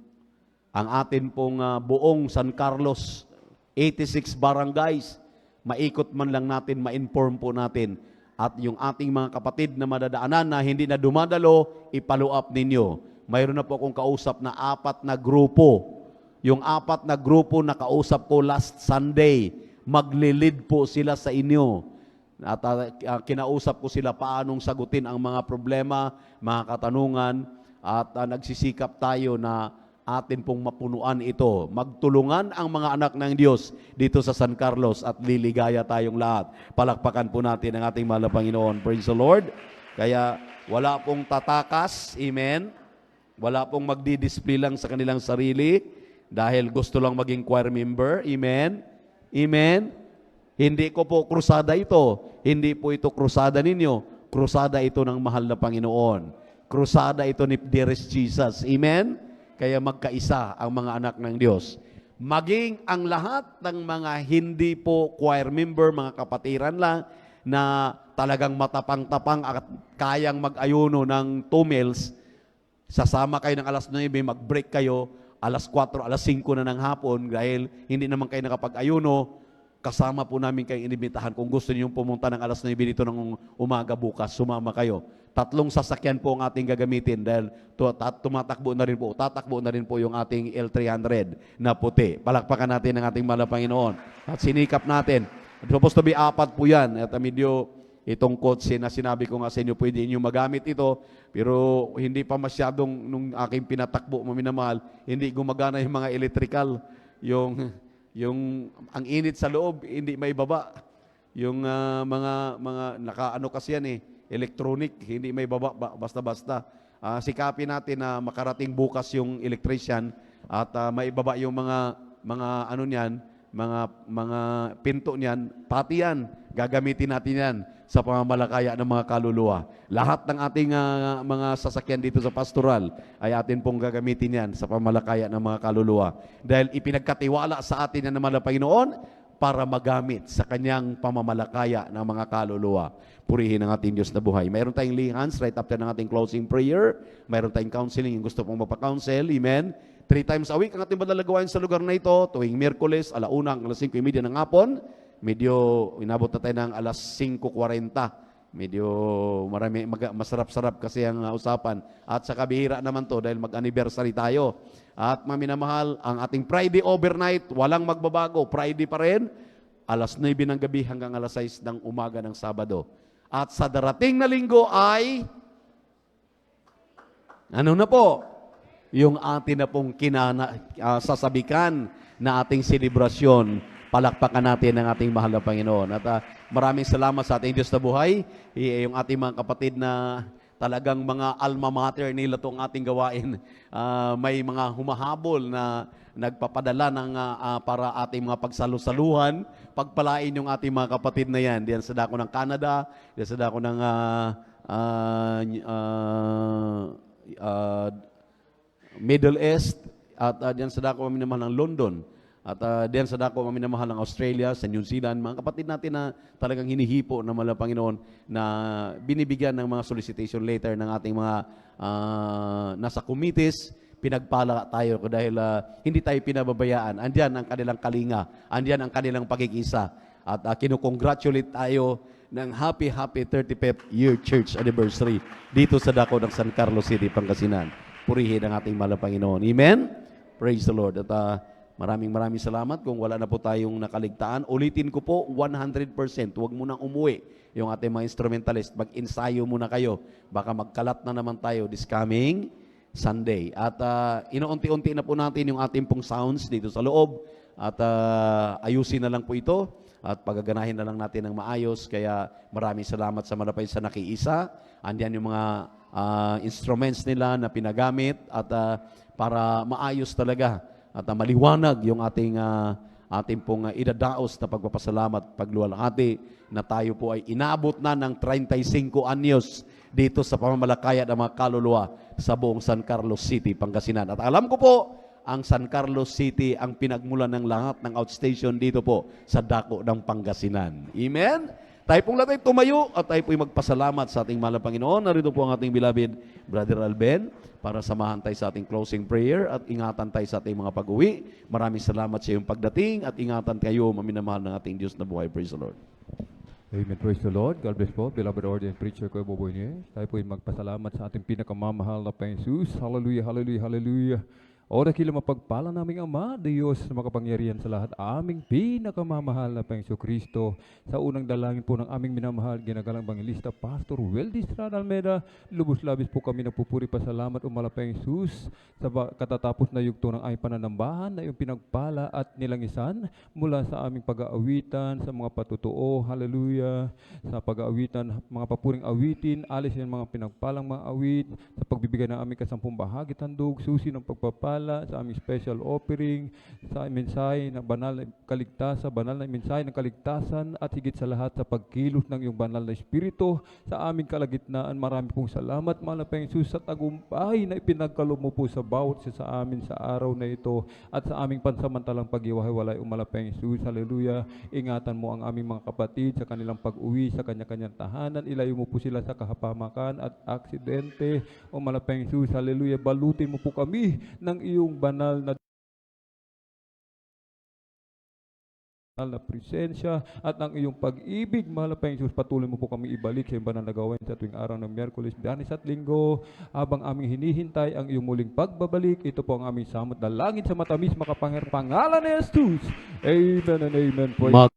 ang atin pong buong San Carlos, 86 barangays. Maikot man lang natin, ma-inform po natin. At yung ating mga kapatid na madadaanan na hindi na dumadalo, ipalo up ninyo. Mayroon na po akong kausap na 4 na grupo. Yung 4 na grupo na kausap ko last Sunday, maglilid po sila sa inyo. At kinausap ko sila paanong sagutin ang mga problema, mga katanungan, at nagsisikap tayo na atin pong mapunuan ito. Magtulungan ang mga anak ng Diyos dito sa San Carlos at liligaya tayong lahat. Palakpakan po natin ang ating mahal na Panginoon. Praise the Lord. Kaya wala pong tatakas, amen. Wala pong magdi-display lang sa kanilang sarili dahil gusto lang maging choir member, amen. Amen? Hindi ko po krusada ito. Hindi po ito krusada ninyo. Krusada ito ng mahal na Panginoon. Krusada ito ni dearest Jesus. Amen? Kaya magkaisa ang mga anak ng Diyos. Maging ang lahat ng mga hindi po choir member, mga kapatiran lang, na talagang matapang-tapang at kayang mag-ayuno ng 2 meals, sasama kayo ng alas 9, mag-break kayo, alas 4, alas 5 na ng hapon dahil hindi naman kayo nakapag-ayuno, kasama po namin kayong inimbitahan. Kung gusto niyo pumunta ng alas 9 dito ng umaga bukas, sumama kayo. 3 sasakyan po ang ating gagamitin dahil tatakbo na rin po yung ating L300 na puti. Palakpakan natin ang ating mahal na Panginoon. At sinikap natin. Supposed to be 4 po yan. At medyo itong kotse na sinabi ko nga sa inyo, pwede inyo magamit ito. Pero hindi pa masyadong, nung aking pinatakbo, maminamahal, hindi gumagana yung mga electrical. Yung ang init sa loob, hindi may baba. Yung mga nakaano kasi yan electronic, hindi may baba basta-basta. Sikapin natin na makarating bukas yung electrician at maibaba yung mga ano niyan, mga pinto niyan, pati yan. Gagamitin natin yan sa pamamalakaya ng mga kaluluwa. Lahat ng ating mga sasakyan dito sa pastoral ay atin pong gagamitin yan sa pamamalakaya ng mga kaluluwa. Dahil ipinagkatiwala sa atin yan ng mga Panginoon para magamit sa kanyang pamamalakaya ng mga kaluluwa. Purihin ang ating Diyos na buhay. Mayroon tayong lihans right after ng ating closing prayer. Mayroon tayong counseling. Yung gusto pong mapaka-counsel. Amen. 3 times a week ang ating madalagawain sa lugar na ito. Tuwing Miyerkules, 1:00 hanggang 5:30 ng hapon. Medyo inabot na tayo ng 5:40. Medyo masarap-sarap kasi ang usapan. At sa kabihira naman to dahil mag-anniversary tayo. At maminamahal, ang ating Friday overnight, walang magbabago. Friday pa rin, 9:00 ng gabi hanggang 6:00 ng umaga ng Sabado. At sa darating na linggo ay, ano na po? Yung atin na pong sasabikan na ating selebrasyon. Palakpakan natin ang ating mahal na Panginoon. At maraming salamat sa ating Diyos na buhay. Yung ating mga kapatid na talagang mga alma mater nila itong ating gawain. May mga humahabol na nagpapadala ng para ating mga pagsalusaluhan. Pagpalain yung ating mga kapatid na yan. Diyan sa dako ng Canada, diyan sa dako ng Middle East, at diyan sa dako naman ng London. At diyan sa dako maminamahal ng Australia, sa New Zealand, mga kapatid natin na talagang hinihipo ng mga Panginoon na binibigyan ng mga solicitation letter ng ating mga nasa committees, pinagpala tayo dahil hindi tayo pinababayaan. Andiyan ang kanilang kalinga, andiyan ang kanilang pagkikisa. At kinukongratulate tayo ng happy 35th year church anniversary dito sa dako ng San Carlos City, Pangasinan. Purihin ang ating mahal na Panginoon. Amen? Praise the Lord. At maraming salamat. Kung wala na po tayong nakaligtaan, ulitin ko po, 100%. Huwag mo nang umuwi yung ating mga instrumentalist. Mag-ensayo muna kayo. Baka magkalat na naman tayo this coming Sunday. At inuunti-unti na po natin yung ating pong sounds dito sa loob. At ayusin na lang po ito. At pagaganahin na lang natin ng maayos. Kaya maraming salamat sa marapay sa nakiisa. Andiyan yung mga instruments nila na pinagamit. At para maayos talaga. At maliwanag yung ating pong idadaos na pagpapasalamat, pagluwalhati na tayo po ay inabot na ng 35 anyos dito sa pamamalakaya ng mga kaluluwa sa buong San Carlos City, Pangasinan. At alam ko po, ang San Carlos City ang pinagmulan ng lahat ng outstation dito po sa dako ng Pangasinan. Amen? Tayo pong lahat ay tumayo at tayo po ay magpasalamat sa ating mahal na Panginoon. Narito po ang ating beloved Brother Alben para samahan tayo sa ating closing prayer at ingatan tayo sa ating mga pag-uwi. Maraming salamat sa iyong pagdating at ingatan kayo, maminamahal ng ating Diyos na buhay. Praise the Lord. Amen. Praise the Lord. God bless po. Beloved audience, preacher ko, Boboy niya. Tayo po ay magpasalamat sa ating pinakamamahal na Panginoon Jesus. Hallelujah, hallelujah, hallelujah. O dakila mapagpala naming Ama, Diyos na makapangyarihan sa lahat, aming pinakamamahal na Panginoon Kristo. Sa unang dalangin po ng aming minamahal, ginagalang Bangilista, Pastor Weldy Estrada Almeida, lubos-labis po kami nagpupuri pasalamat umala Panginoon Jesus sa katatapos na yugto ng aming pananambahan na iyong pinagpala at nilangisan mula sa aming pag-aawitan, sa mga patutuo, hallelujah, sa pag-aawitan, mga papuring awitin, alis yung mga pinagpalang mga awit, sa pagbibigay ng aming kasampung bahagi, tandog, susi ng pagpapala, sa aming special offering, sa mensahe ng banal na kaligtasan, banal na mensahe ng kaligtasan, at higit sa lahat sa pagkilos ng iyong banal na Espiritu sa aming kalagitnaan. Marami pong salamat, mahal na Panginoon Jesus, sa tagumpay na ipinagkaloob mo po sa bawat isa sa amin sa araw na ito at sa aming pansamantalang pag-iwahiwalay. Umala Panginoon Jesus, hallelujah. Ingatan mo ang aming mga kapatid sa kanilang pag-uwi, sa kanya-kanyang tahanan. Ilayo mo po sila sa kahapamakan at aksidente. Umala Panginoon Jesus, hallelujah. Balutin mo po kami ng iyong banal na na presensya at ang iyong pag-ibig, mahal na Panginoon Jesus, patuloy mo po kami ibalik sa iyong banal na gawain sa tuwing araw ng Miyerkules, Biyernes at Linggo, habang aming hinihintay ang iyong muling pagbabalik. Ito po ang aming samot na langit sa matamis makapangyarihang pangalan ni Jesus. Amen and amen. Praise